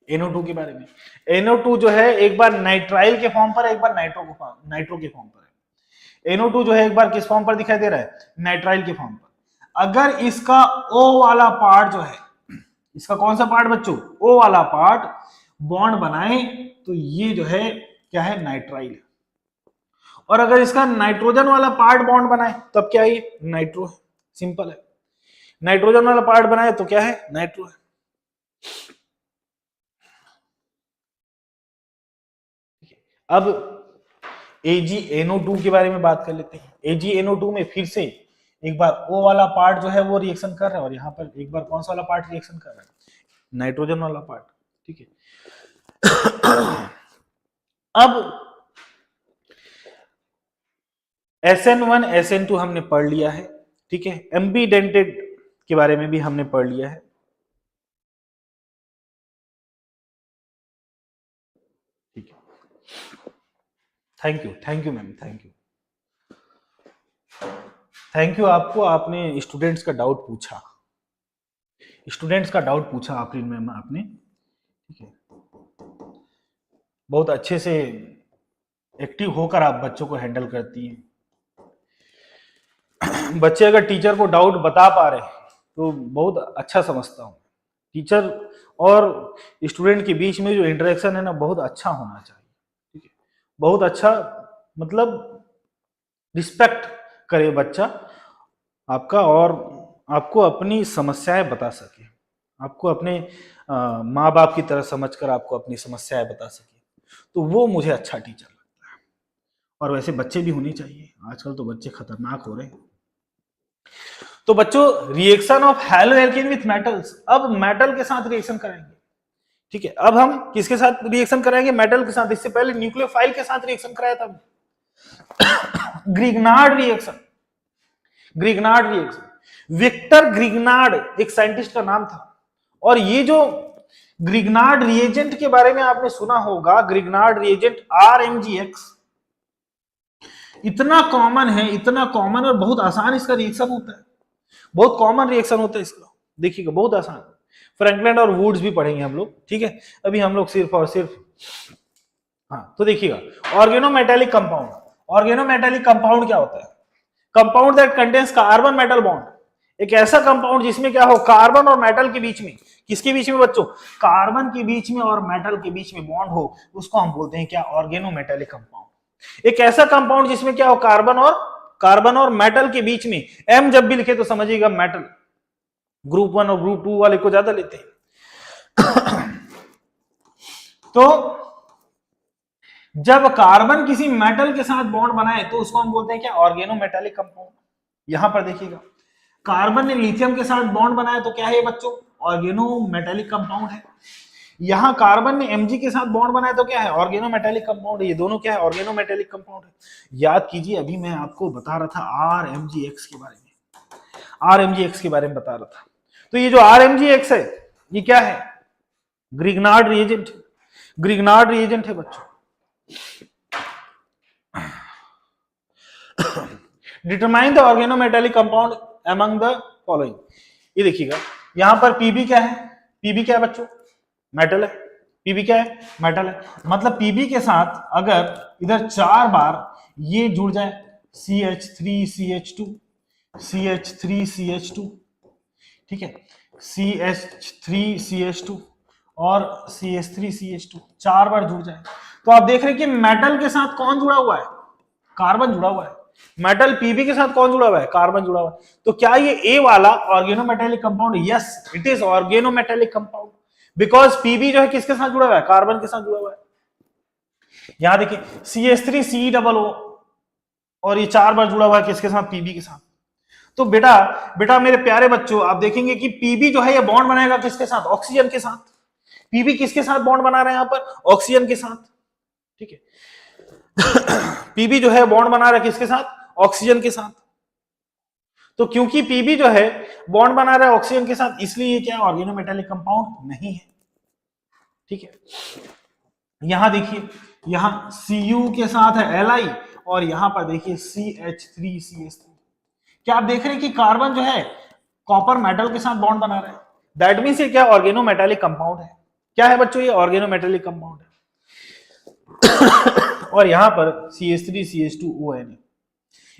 NO2 के बारे में, NO2 जो है एक बार नाइट्राइल के फॉर्म पर है, एक बार नाइट्रो के फॉर्म पर है। NO2 जो है एक बार किस फॉर्म पर दिखाई दे रहा है? नाइट्राइल के फॉर्म पर। अगर इसका O वाला पार्ट जो है, इसका कौन सा पार्ट बच्चों? O वाला पार्ट बॉन्ड बनाए तो ये जो है क्या है? नाइट्राइल है। और अगर इसका नाइट्रोजन वाला पार्ट बॉन्ड बनाए तब क्या है? ये नाइट्रो है। सिंपल है। नाइट्रोजन वाला पार्ट बनाए तो क्या है? नाइट्रो है। अब AgNO2 के बारे में बात कर लेते हैं। AgNO2 में फिर से एक बार O वाला पार्ट जो है वो रिएक्शन कर रहा है और यहाँ पर एक बार कौन सा वाला पार्ट रिएक्शन कर रहा है? नाइट्रोजन वाला पार्ट, ठीक है। अब SN1 SN2 हमने पढ़ लिया है, ठीक है। एम्बीडेंटेड के बारे में भी हमने पढ़ लिया है, ठीक है। Thank you ma'am, thank you आपको, आपने स्टूडेंट्स का डाउट पूछा, आफरीन मैम आपने, ठीक है। बहुत अच्छे से एक्टिव होकर आप बच्चों को हैंडल करती हैं। बच्चे अगर टीचर को डाउट बता पा रहे हैं तो बहुत अच्छा समझता हूँ। टीचर और स्टूडेंट के बीच में जो इंटरेक्शन है ना, बहुत अच्छा होना चाहिए, ठीक है। बहुत अच्छा, मतलब रिस्पेक्ट करे बच्चा आपका और आपको अपनी समस्याएं बता सके, आपको अपने माँ बाप की तरह समझकर आपको अपनी समस्याएं बता सके, तो वो मुझे अच्छा टीचर लगता है। और वैसे बच्चे भी होने चाहिए, आजकल तो बच्चे खतरनाक हो रहे हैं। तो बच्चों, reaction of haloalkane with metals, अब मेटल के साथ रिएक्शन कराएंगे। ठीक है, अब हम किसके साथ रिएक्शन कराएंगे? मेटल के साथ। इससे पहले न्यूक्लियोफाइल के साथ रिएक्शन कराया था Grignard reaction. Grignard reaction, Victor Grignard एक साइंटिस्ट का नाम था। और ये जो ग्रिग्नार्ड रिएजेंट के बारे में आपने सुना होगा, ग्रिग्नार्ड रिएजेंट RMGX, इतना कॉमन है, इतना कॉमन और बहुत आसान इसका रिएक्शन होता है, बहुत कॉमन रिएक्शन होता है इसका। देखिएगा, बहुत आसान। फ्रैंकलैंड और वुड्स भी पढ़ेंगे हम लोग, ठीक है। अभी हम लोग सिर्फ और सिर्फ, हाँ, तो देखिएगा, ऑर्गेनोमेटेलिक कंपाउंड। ऑर्गेनोमेटेलिक कंपाउंड क्या होता है? Compound that contains carbon metal bond, एक ऐसा कंपाउंड जिसमें क्या हो, कार्बन और मेटल के बीच में, किसके बीच में बच्चों? कार्बन के बीच में और मेटल के बीच में बॉन्ड हो, उसको हम बोलते हैं क्या? Organometallic compound. एक ऐसा कंपाउंड जिसमें क्या हो, कार्बन और मेटल के बीच में, एम जब भी लिखे तो समझिएगा मेटल, ग्रुप 1 और ग्रुप 2 वाले को ज्यादा लेते हैं। तो जब कार्बन किसी मेटल के साथ बॉन्ड बनाए तो उसको हम बोलते हैं क्या? Organometallic compound. यहां पर देखिएगा, कार्बन ने लिथियम के साथ बॉन्ड बनाया तो क्या है बच्चों? ऑर्गेनोमेटेलिक कंपाउंड है। यहां कार्बन ने Mg के साथ बॉन्ड बनाया तो क्या है? ऑर्गेनोमेटेलिक कंपाउंड है। ये दोनों क्या है? ऑर्गेनोमेटेलिक कंपाउंड है। याद कीजिए, अभी मैं आपको बता रहा था RMGX के बारे में, RMGX के बारे में बता रहा था। तो ये जो RMGX है, ये क्या है? Grignard reagent. ग्रिग्नार्ड रिएजेंट है बच्चों। Determine the organometallic compound among the following. ये देखिएगा, यहां पर Pb क्या है? Pb क्या है बच्चों? मेटल है। Pb क्या है? मेटल है। मतलब Pb के साथ अगर इधर 4 बार ये जुड़ जाए, CH3CH2, CH3CH2, ठीक है, CH3CH2 और CH3CH2 4 बार जुड़ जाए, तो आप देख रहे हैं कि मेटल के साथ कौन जुड़ा हुआ है? कार्बन जुड़ा हुआ है। मेटल Pb के साथ कौन जुड़ा हुआ है? कार्बन जुड़ा हुआ है। तो क्या ये A वाला organometallic compound? Yes, it is organometallic compound, because Pb जो है किसके साथ जुड़ा हुआ है? कार्बन के साथ जुड़ा हुआ है। यहां देखिए, CH3COO, और ये 4 बार जुड़ा हुआ है किसके साथ? Pb के साथ। तो बेटा मेरे प्यारे बच्चों, आप देखेंगे कि Pb जो है ये बॉन्ड बनाएगा किसके साथ? ऑक्सीजन के साथ। Pb किसके साथ बॉन्ड बना रहे हैं यहां पर? ऑक्सीजन के साथ, ठीक है। Pb जो है बॉन्ड बना रहा है किसके साथ? ऑक्सीजन के साथ। तो क्योंकि Pb जो है बॉन्ड बना रहा है ऑक्सीजन के साथ, इसलिए ये क्या? ऑर्गेनोमेटेलिक कंपाउंड नहीं है, ठीक है। यहां देखिए, यहां Cu के साथ है Li, और यहां पर देखिए CH3CH3। क्या आप देख रहे हैं कि कार्बन जो है कॉपर मेटल के साथ बॉन्ड बना रहा है? दैट मींस ये क्या? ऑर्गेनोमेटेलिक कंपाउंड है। क्या है बच्चों? ये ऑर्गेनोमेटेलिक कंपाउंड है। और यहां पर CH3CH2ON,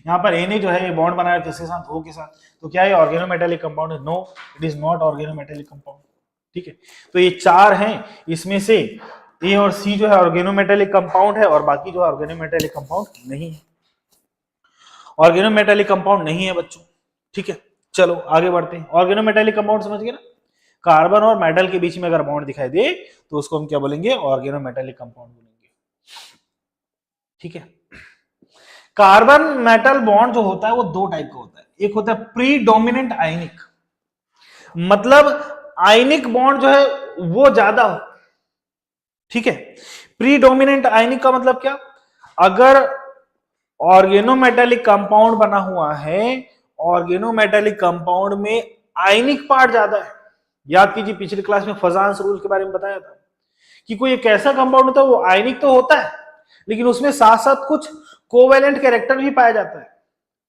यहां पर Na जो है ये बॉन्ड बना रहा है किसके साथ? O के साथ। तो क्या ये ऑर्गेनोमेटेलिक कंपाउंड है? No, it is not organometallic compound, ठीक है। तो ये 4 हैं, इसमें से A और C जो है ऑर्गेनोमेटेलिक कंपाउंड है, और बाकी जो ऑर्गेनोमेटेलिक कंपाउंड नहीं है, ऑर्गेनोमेटेलिक कंपाउंड नहीं है बच्चों, ठीक है। चलो आगे बढ़ते हैं। ऑर्गेनोमेटेलिक कंपाउंड समझ गए ना? कार्बन और मेटल के बीच में अगर बॉन्ड दिखाई दे तो उसको हम क्या बोलेंगे? ऑर्गेनोमेटेलिक कंपाउंड बोलेंगे, ठीक है। कार्बन मेटल बॉन्ड जो होता है वो 2 टाइप का होता है। एक होता है प्रीडोमिनेंट आयनिक, मतलब आयनिक बॉन्ड जो है वो ज्यादा हो, ठीक है। प्रीडोमिनेंट आयनिक का मतलब क्या? अगर ऑर्गेनोमेटेलिक कंपाउंड बना हुआ है, ऑर्गेनोमेटेलिक कंपाउंड में आयनिक पार्ट ज्यादा है। याद कीजिए, पिछली क्लास में फजांस रूल के बारे में बताया था कि कोई एक ऐसा कंपाउंड होता है वो आयनिक तो होता है, लेकिन उसमें साथ साथ कुछ कोवेलेंट कैरेक्टर भी पाया जाता है।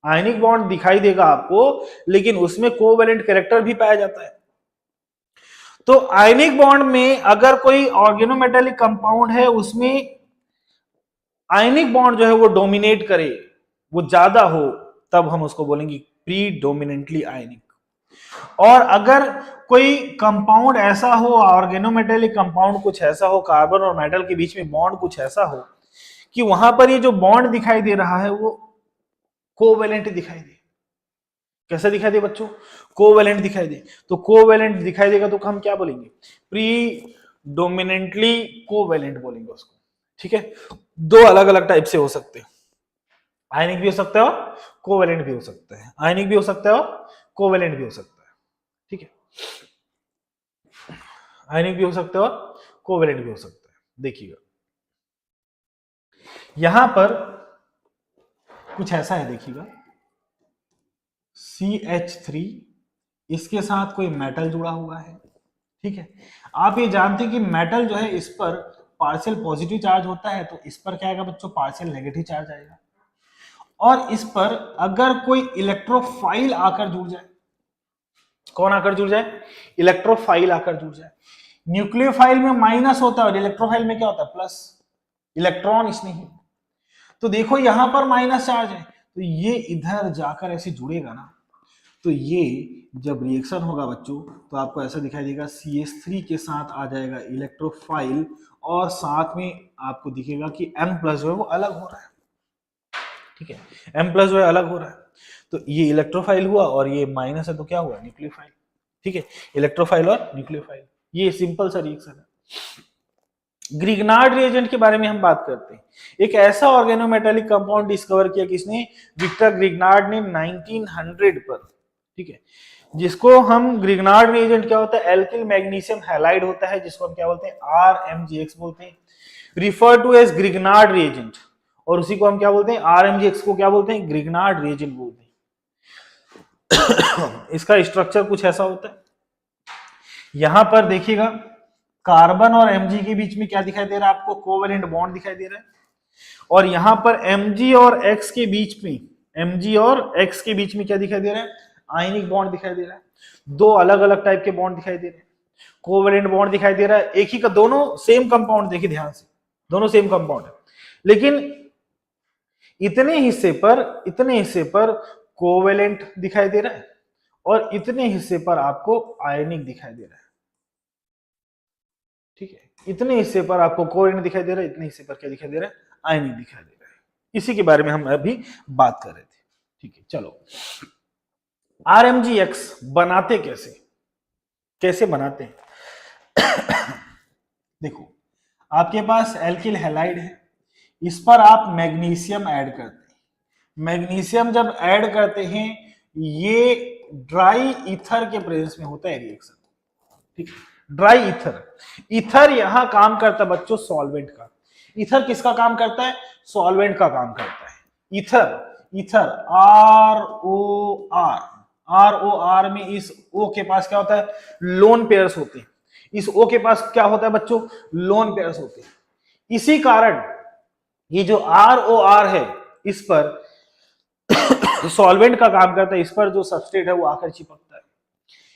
आयनिक बॉन्ड दिखाई देगा आपको, लेकिन उसमें कोवेलेंट कैरेक्टर भी पाया जाता है। तो आयनिक बॉन्ड में अगर कोई ऑर्गेनोमेटेलिक कंपाउंड है, उसमें आयनिक बॉन्ड जो है वो डोमिनेट करे, वो ज्यादा हो, तब हम उसको बोलेंगे प्रीडोमिनेंटली आयनिक। और अगर कोई कंपाउंड ऐसा हो, ऑर्गेनोमेटेलिक कंपाउंड कुछ ऐसा हो, कार्बन और मेटल के बीच में बॉन्ड कुछ ऐसा हो कि वहां पर ये जो बॉन्ड दिखाई दे रहा है वो कोवेलेंट दिखाई दे, कैसा दिखाई दे बच्चों? कोवेलेंट दिखाई दे। तो कोवेलेंट दिखाई देगा तो हम क्या बोलेंगे? प्रीडोमिनेंटली कोवेलेंट बोलेंगे उसको। ठीक है, दो अलग अलग टाइप से हो सकते हैं, आयनिक भी हो सकता है और कोवेलेंट भी हो सकता है, आयनिक भी हो सकता है और कोवेलेंट भी हो सकता है। ठीक है, आयनिक भी हो सकता है और कोवेलेंट भी हो सकता है। देखिएगा यहां पर कुछ ऐसा है, देखिएगा CH3, इसके साथ कोई मेटल जुड़ा हुआ है। ठीक है, आप ये जानते हैं कि मेटल जो है इस पर पार्शियल पॉजिटिव चार्ज होता है, तो इस पर क्या आएगा बच्चों? पार्शियल नेगेटिव चार्ज आएगा। और इस पर अगर कोई इलेक्ट्रोफाइल आकर जुड़ जाए, कौन आकर जुड़ जाए? इलेक्ट्रोफाइल आकर जुड़ जाए। न्यूक्लियोफाइल में माइनस होता है और इलेक्ट्रोफाइल में क्या होता है? प्लस, इलेक्ट्रॉन इसमें ही। तो देखो यहां पर माइनस चार्ज है, तो ये इधर जाकर ऐसे जुड़ेगा ना, तो ये जब रिएक्शन होगा बच्चों तो आपको ऐसा दिखाई देगा, CH3 के साथ आ जाएगा इलेक्ट्रोफाइल और साथ में आपको दिखेगा कि M+ जो है वो अलग हो रहा है। ठीक है, M+ जो है अलग हो रहा है, तो ये इलेक्ट्रोफाइल हुआ और ये माइनस है तो क्या हुआ? न्यूक्लियोफाइल। ठीक है, इलेक्ट्रोफाइल और न्यूक्लियोफाइल, ये सिंपल सा रिएक्शन है। ग्रिग्नार्ड रिएजेंट के बारे में हम बात करते हैं। एक ऐसा ऑर्गेनोमेटेलिक कंपाउंड डिस्कवर किया किसने? विक्टर ग्रिग्नार्ड ने 1900 पर। ठीक है, जिसको हम ग्रिग्नार्ड रिएजेंट क्या होता है? एल्किल मैग्नीशियम हैलाइड होता है, जिसको हम क्या बोलते हैं? RMgX बोलते हैं, refer to as Grignard reagent. और उसी को हम क्या बोलते हैं? RMgX को क्या बोलते हैं? ग्रिग्नार्ड रिएजेंट बोलते हैं। इसका स्ट्रक्चर कुछ ऐसा होता है, यहां पर देखिएगा कार्बन और Mg के बीच में क्या दिखाई दे रहा है आपको? कोवेलेंट बॉन्ड दिखाई दे रहा है। और यहां पर Mg और X के बीच में, Mg और X के बीच में क्या दिखाई दे रहा है? आयनिक बॉन्ड दिखाई दे रहा है। दो अलग अलग टाइप के बॉन्ड दिखाई दे रहे हैं, कोवेलेंट बॉन्ड दिखाई दे रहा है। एक ही का, दोनों सेम कंपाउंड, देखिए ध्यान से, दोनों सेम कंपाउंड है, लेकिन इतने हिस्से पर कोवेलेंट दिखाई दे रहा है और इतने हिस्से पर आपको आयनिक दिखाई दे रहा है। ठीक है, इतने हिस्से पर आपको कोवेलेंट दिखाई दे रहा है, इतने हिस्से पर क्या दिखाई दे रहा है? आयनिक दिखाई दे रहा है। इसी के बारे में हम अभी बात कर रहे थे। ठीक है, चलो RMgX बनाते कैसे, कैसे बनाते हैं? देखो, आपके पास एल्किल हैलाइड है, इस पर आप मैग्नीशियम ऐड करते हैं। मैग्नीशियम जब ऐड करते हैं, ये ड्राई ईथर के प्रेजेंस में होता है रिएक्शन। ठीक है, ड्राई ईथर, ईथर यहां काम करता है बच्चों सॉल्वेंट का। ईथर किसका काम करता है? सॉल्वेंट का काम करता है। ईथर, ईथर ROR में इस O के पास क्या होता है? लोन पेयर्स होते हैं। इस O के पास क्या होता है बच्चों? लोन पेयर्स होते हैं। इसी कारण ये जो ROR है, इस पर सॉल्वेंट का काम करता है, इस पर जो सबस्ट्रेट है वो आकर चिपकता है,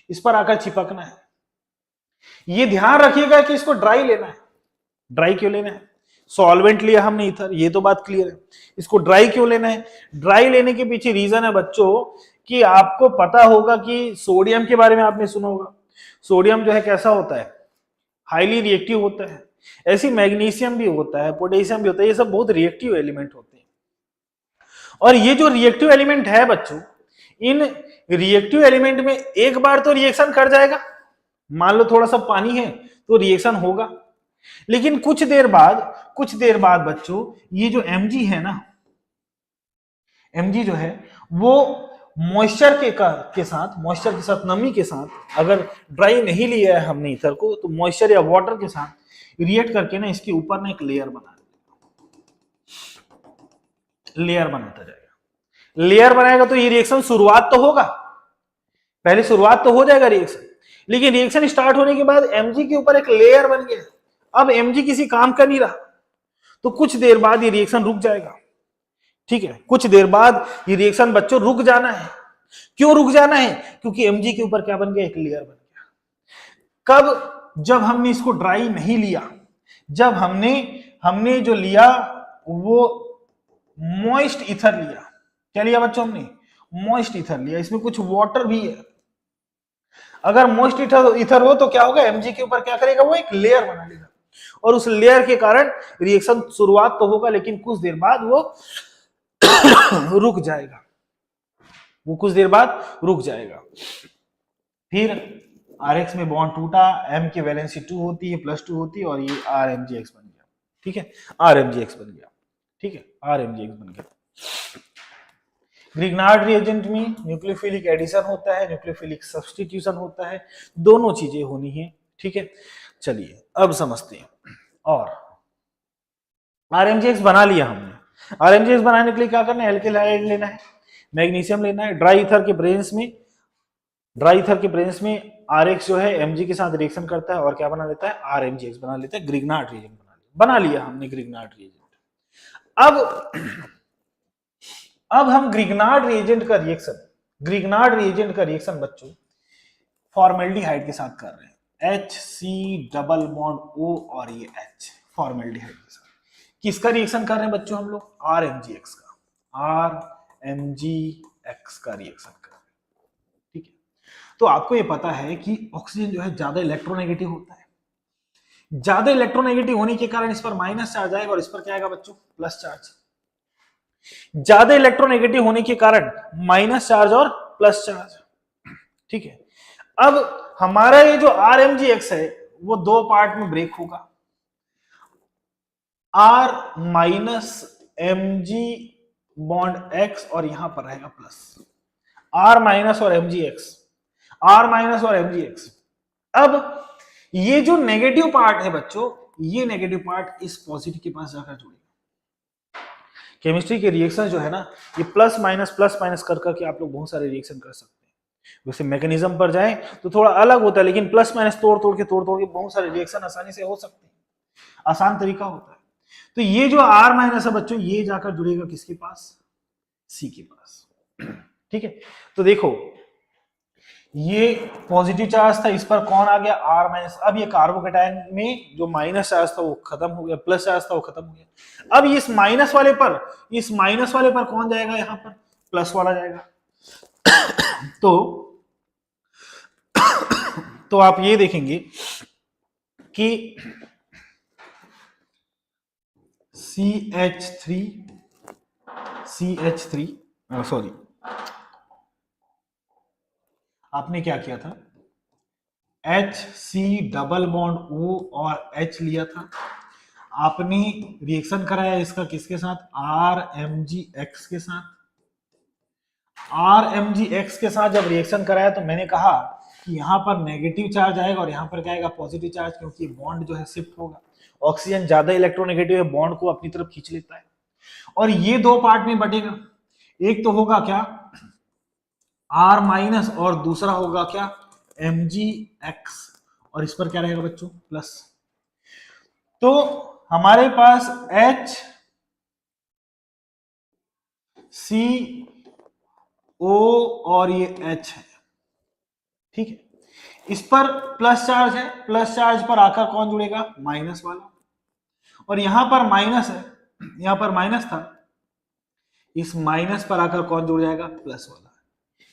इस पर आकर चिपकना है। ये ध्यान रखिएगा कि इसको ड्राई लेना है। ड्राई क्यों लेना है? सॉल्वेंट लिया हमने ईथर, ये तो बात क्लियर है। इसको ड्राई क्यों लेना है? ड्राई लेने के पीछे रीजन है बच्चों कि आपको पता होगा कि सोडियम के बारे में आपने सुना होगा। सोडियम जो है कैसा होता है? हाईली रिएक्टिव होता है। ऐसी मैग्नीशियम भी होता है, पोटेशियम भी होता है, ये सब बहुत रिएक्टिव एलिमेंट होते हैं। और ये जो रिएक्टिव एलिमेंट है बच्चों, इन रिएक्टिव एलिमेंट में एक बार तो रिएक्शन कर जाएगा, मान लो थोड़ा सा पानी है तो रिएक्शन होगा, लेकिन कुछ देर बाद बच्चों ये जो Mg है ना, Mg जो है वो मॉइस्चर के साथ नमी के साथ, अगर ड्राई नहीं लिया है हमने ईथर को, तो मॉइस्चर या वाटर के साथ रिएक्ट करके ना इसके ऊपर ना एक लेयर बनाता जाएगा। लेयर बनाएगा तो ये रिएक्शन शुरुआत तो होगा, पहले शुरुआत तो हो जाएगा रिएक्शन, लेकिन रिएक्शन स्टार्ट होने के बाद Mg के ऊपर एक लेयर बन गया। अब Mg किसी काम का नहीं रहा, तो कुछ देर बाद ये रिएक्शन रुक जाएगा। ठीक है, कुछ देर बाद ये रिएक्शन बच्चों रुक जाना है। क्यों रुक जाना है? क्योंकि Mg के ऊपर क्या बन गया? एक लेयर बन गया। कब? जब हमने इसको ड्राई नहीं लिया, जब हमने जो लिया वो मॉइस्ट ईथर लिया। क्या लिया बच्चों? हमने मॉइस्ट ईथर लिया, इसमें कुछ वाटर भी है। अगर मॉइस्ट ईथर हो तो क्या होगा? Mg के ऊपर क्या करेगा? वो एक लेयर बना लेगा, और उस लेयर के कारण रिएक्शन शुरुआत तो होगा, लेकिन कुछ देर बाद वो रुक जाएगा। वो कुछ देर बाद रुक जाएगा। फिर Rx में बॉन्ड टूटा, M की वैलेंसी 2 होती है, +2 होती है, और ये RMgX बन गया। ठीक है, RMgX बन गया। ठीक है, RMgX बन गया। ग्रिग्नार्ड रिएजेंट में न्यूक्लियोफिलिक एडिशन होता है, न्यूक्लियोफिलिक सब्स्टिट्यूशन होता है, दोनों चीजें होनी है। ठीक है, चलिए अब समझते हैं। और RMgX बना लिया हमने। RMgX बनाने के लिए क्या करना है, एल्किल हाइड लेना है, मैग्नीशियम लेना है, ड्राई ईथर के प्रेजेंस में Rx जो है Mg के साथ रिएक्शन करता है और क्या बना लेता है, RMgX बना लेता है, ग्रिग्नार्ड रिएजेंट बना लिया हमने ग्रिग्नार्ड रिएजेंट। अब हम ग्रिग्नार्ड रिएजेंट का रिएक्शन बच्चों फॉर्मेल्डिहाइड के साथ कर रहे हैं, HC≡O और ये H फॉर्मेल्डिहाइड के साथ किसका रिएक्शन कर रहे हैं बच्चों, हम लोग RMgX का रिएक्शन कर रहे हैं। ठीक है, तो आपको ये पता है कि ऑक्सीजन जो है ज्यादा इलेक्ट्रोनेगेटिव होता है, ज्यादा इलेक्ट्रोनेगेटिव होने के कारण इस पर माइनस चार्ज आएगा और इस पर क्या आएगा बच्चों, प्लस चार्ज। ज्यादा इलेक्ट्रोनेगेटिव होने के कारण माइनस चार्ज और प्लस चार्ज। ठीक है, अब हमारा ये जो RMgX है वो दो पार्ट में ब्रेक होगा, R -Mg बॉन्ड X और यहां पर रहेगा प्लस, R माइनस और MgX। अब ये जो नेगेटिव पार्ट है बच्चों, ये नेगेटिव पार्ट इस पॉजिटिव के पास जाकर जुड़ेगा। केमिस्ट्री के रिएक्शन जो है ना, ये प्लस माइनस कर करके आप लोग बहुत सारे रिएक्शन कर सकते हैं। वैसे मैकेनिज्म पर जाएं तो थोड़ा अलग होता है, लेकिन प्लस माइनस तोड़ तोड़ के बहुत सारे रिएक्शन आसानी से हो सकते हैं, आसान तरीका होता है। तो ये जो R माइनस है बच्चों, ये जाकर जुड़ेगा किसके पास, C के पास। ठीक है, तो देखो ये पॉजिटिव चार्ज था, इस पर कौन आ गया, R माइनस। अब ये कार्बोकेटायन में जो माइनस चार्ज था वो खत्म हो गया, प्लस चार्ज था वो खत्म हो गया। अब इस माइनस वाले पर कौन जाएगा, यहां पर प्लस वाला जाएगा। तो आप ये देखेंगे कि CH3 सॉरी, आपने क्या किया था, HC≡O और H लिया था, आपने रिएक्शन कराया इसका किसके साथ, RMgX के साथ। RMgX के साथ जब रिएक्शन कराया तो मैंने कहा कि यहां पर नेगेटिव चार्ज आएगा और यहां पर क्या आएगा, पॉजिटिव चार्ज, क्योंकि बॉन्ड जो है शिफ्ट होगा। ऑक्सीजन ज्यादा इलेक्ट्रोनेगेटिव है, बॉन्ड को अपनी तरफ खींच लेता है और ये दो पार्ट में बटेगा। एक तो होगा क्या, R माइनस, और दूसरा होगा क्या, MgX, और इस पर क्या रहेगा बच्चों, प्लस। तो हमारे पास HCO और ये H है। ठीक है, इस पर प्लस चार्ज है, प्लस चार्ज पर आकर कौन जुड़ेगा, माइनस वाला, और यहां पर माइनस है, यहां पर माइनस था, इस माइनस पर आकर कौन जुड़ जाएगा, प्लस वाला।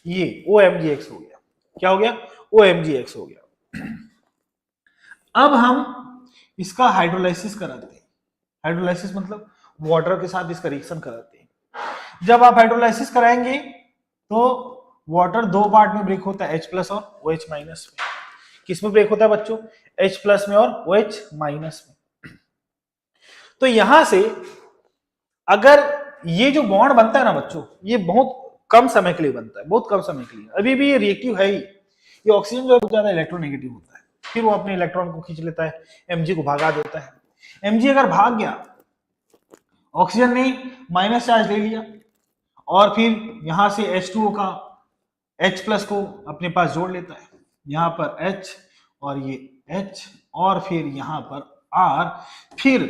ये OMgX हो गया, क्या हो गया, OMgX हो गया। अब हम इसका हाइड्रोलाइसिस कराते हैं, हाइड्रोलाइसिस मतलब वाटर के साथ इसका रिएक्शन कराते हैं। जब आप हाइड्रोलाइसिस कराएंगे तो वाटर दो पार्ट में ब्रेक होता है, H+ और OH- में। किस में ब्रेक होता है बच्चों, H+ में और OH- में। तो यहां से अगर ये जो बॉन्ड बनता है ना बच्चों, ये बहुत कम समय के लिए बनता है, बहुत कम समय के लिए, अभी भी ये रिएक्टिव है ही। ये ऑक्सीजन जो बहुत ज्यादा इलेक्ट्रोनेगेटिव होता है, फिर वो अपने इलेक्ट्रॉन को खींच लेता है, Mg को भगा देता है। Mg अगर भाग गया, ऑक्सीजन ने माइनस चार्ज ले लिया और फिर यहां से H2O का H+ को अपने पास जोड़ लेता है, यहां पर H और ये H और फिर यहां पर R, फिर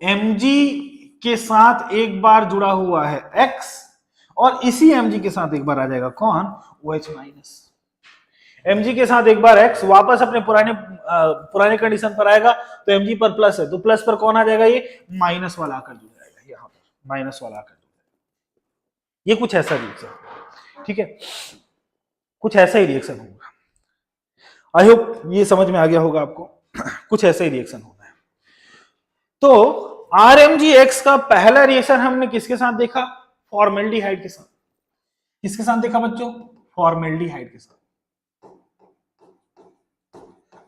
Mg के साथ एक बार जुड़ा हुआ है X और इसी Mg के साथ एक बार आ जाएगा कौन, OH-। Mg के साथ एक बार X वापस अपने पुराने कंडीशन पर आएगा, तो Mg पर प्लस है, तो प्लस पर कौन आ जाएगा, ये माइनस वाला आकर जुड़ जाएगा, यहां पर माइनस वाला आकर जुड़ जाएगा। ये कुछ ऐसा रिएक्शन, ठीक है, कुछ ऐसा ही रिएक्शन होगा। आई होप ये समझ में आ गया होगा आपको। कुछ ऐसा ही रिएक्शन होगा। तो RMgX का पहला रिएक्शन हमने किसके साथ देखा, फॉर्मेल्डिहाइड के साथ। किसके साथ देखा बच्चों? फॉर्मेल्डिहाइड के साथ।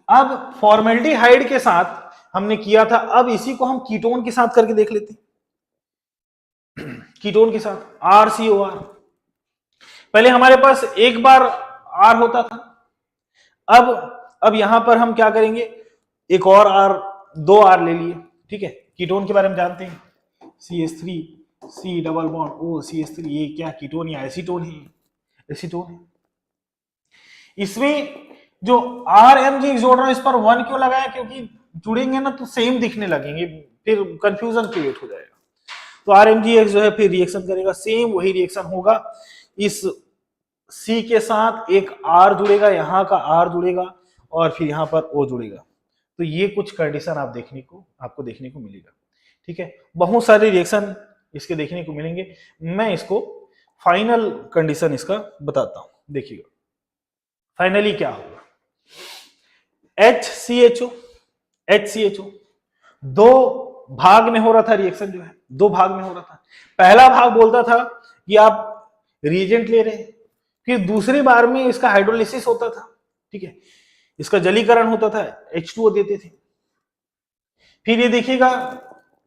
अब फॉर्मेल्डिहाइड के साथ हमने किया था, अब इसी को हम कीटोन के साथ करके देख लेते हैं। कीटोन के साथ RCOR, पहले हमारे पास एक बार R होता था, अब यहां पर हम क्या करेंगे, एक और R, 2 R ले लिए, ठीक है। कीटोन के बारे में जानते हैं, CH3 C double bond O CH3, ये क्या कीटोन या एसीटोन है? एसीटोन है। इसमें जो RMG जोड़ रहा है, इस पर 1 क्यों लगाया? क्योंकि जुड़ेंगे ना तो सेम दिखने लगेंगे, फिर कंफ्यूजन क्रिएट हो जाएगा। तो RMGX जो है फिर रिएक्शन करेगा, सेम वही रिएक्शन होगा। इस C के साथ एक R जुड़ेगा, यहाँ का R जुड़ेगा और फिर यहाँ पर O जुड़ेगा। तो ये कुछ कंडीशन आपको देखने को मिलेगा, ठीक है। बहुत सारे रिएक्शन इसके देखने को मिलेंगे। मैं इसको फाइनल कंडीशन इसका बताता हूं, देखिएगा फाइनली क्या होगा। HCHO 2 भाग में हो रहा था रिएक्शन, जो है 2 भाग में हो रहा था। पहला भाग बोलता था कि आप रिएजेंट ले रहे हैं, फिर दूसरी बार में इसका हाइड्रोलिसिस होता था, ठीक है, इसका जलीकरण होता था, H2O देते थे। फिर ये देखिएगा,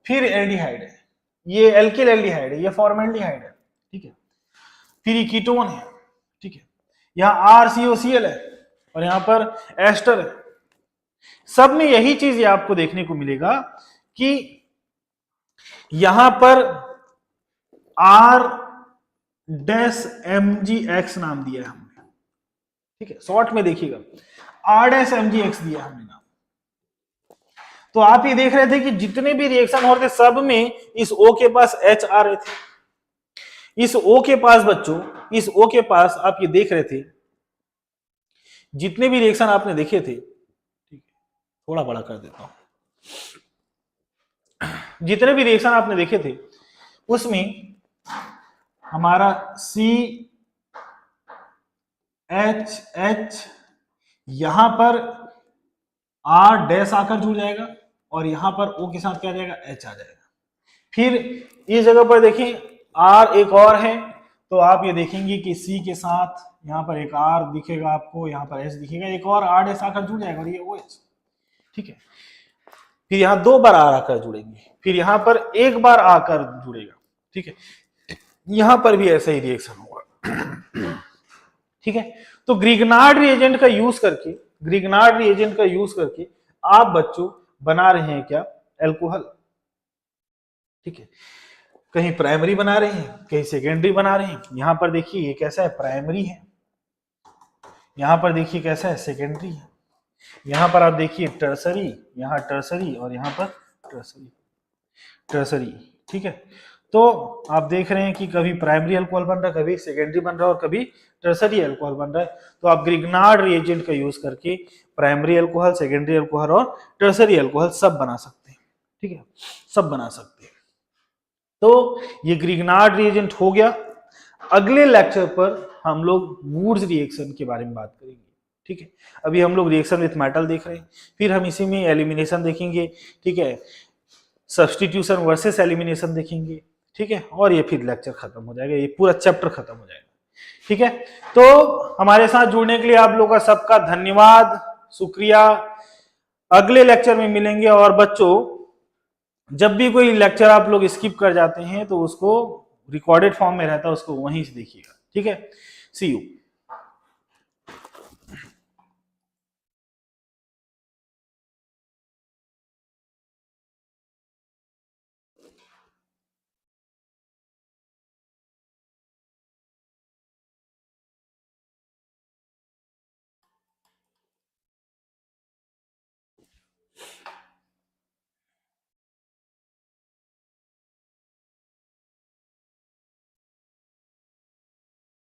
फिर एल्डिहाइड है, ये एल्किल एल्डिहाइड है, ये फॉर्मेल्डिहाइड है, ठीक है। फिर ये कीटोन है, ठीक है। यहाँ RCOCl है और यहाँ पर एस्टर है। सब में यही चीज ये आपको देखने को मिलेगा कि यहां पर R-MgX नाम दिया है हमने, ठीक है। शॉर्ट में देखिएगा R-MgX दिया हमने नाम। तो आप ये देख रहे थे कि जितने भी रिएक्शन हो रहे थे सब में इस O के पास H आ रहे थे। इस O के पास बच्चों, इस O के पास आप ये देख रहे थे, जितने भी रिएक्शन आपने देखे थे, ठीक है, थोड़ा बड़ा कर देता हूं, जितने भी रिएक्शन आपने देखे थे उसमें हमारा CHH यहां पर R डैश आकर जुड़ जाएगा और यहां पर O के साथ क्या जाएगा, H आ जाएगा। फिर इस जगह पर देखें R एक और है, तो आप ये देखेंगे कि C के साथ यहां पर एक R दिखेगा आपको, यहां पर H दिखेगा, एक और R डैश आकर जुड़ जाएगा और ये OH, ठीक है। फिर यहां 2 बार R आकर जुड़ेंगे, फिर यहां पर एक बार आकर जुड़ेगा, ठीक है। यहां पर भी ऐसा ही रिएक्शन होगा, ठीक है। तो ग्रिग्नार्ड रिएजेंट का यूज करके आप बच्चों बना रहे हैं क्या, एल्कोहल, ठीक है। कहीं प्राइमरी बना रहे हैं, कहीं सेकेंडरी बना रहे हैं। यहां पर देखिए ये कैसा है, प्राइमरी है, यहां पर देखिए कैसा है, सेकेंडरी है। यहां पर आप देखिए टर्सरी, यहां टर्सरी और यहां पर टर्सरी, ठीक है। तो आप देख रहे हैं कि कभी प्राइमरी अल्कोहल बन रहा है, कभी सेकेंडरी बन रहा है और कभी टर्सरी अल्कोहल बन रहा है। तो आप ग्रिग्नार्ड रिएजेंट का यूज करके प्राइमरी अल्कोहल, सेकेंडरी अल्कोहल और टर्सरी अल्कोहल सब बना सकते हैं, ठीक है, सब बना सकते हैं। तो ये ग्रिग्नार्ड रिएजेंट हो गया। अगले लेक्चर पर हम लोग वुड्स रिएक्शन के बारे में बात करेंगे, ठीक है। अभी हम लोग रिएक्शन विथ मेटल देख रहे हैं, फिर हम इसी में एलिमिनेशन देखेंगे, ठीक है, सब्स्टिट्यूशन वर्सेस एलिमिनेशन देखेंगे, ठीक है, और ये फिर लेक्चर खत्म हो जाएगा, ये पूरा चैप्टर खत्म हो जाएगा, ठीक है। तो हमारे साथ जुड़ने के लिए आप लोगों का सबका धन्यवाद, शुक्रिया। अगले लेक्चर में मिलेंगे। और बच्चों जब भी कोई लेक्चर आप लोग स्किप कर जाते हैं तो उसको रिकॉर्डेड फॉर्म में रहता है, उसको वहीं से देखिएगा, ठीक है। सी यू।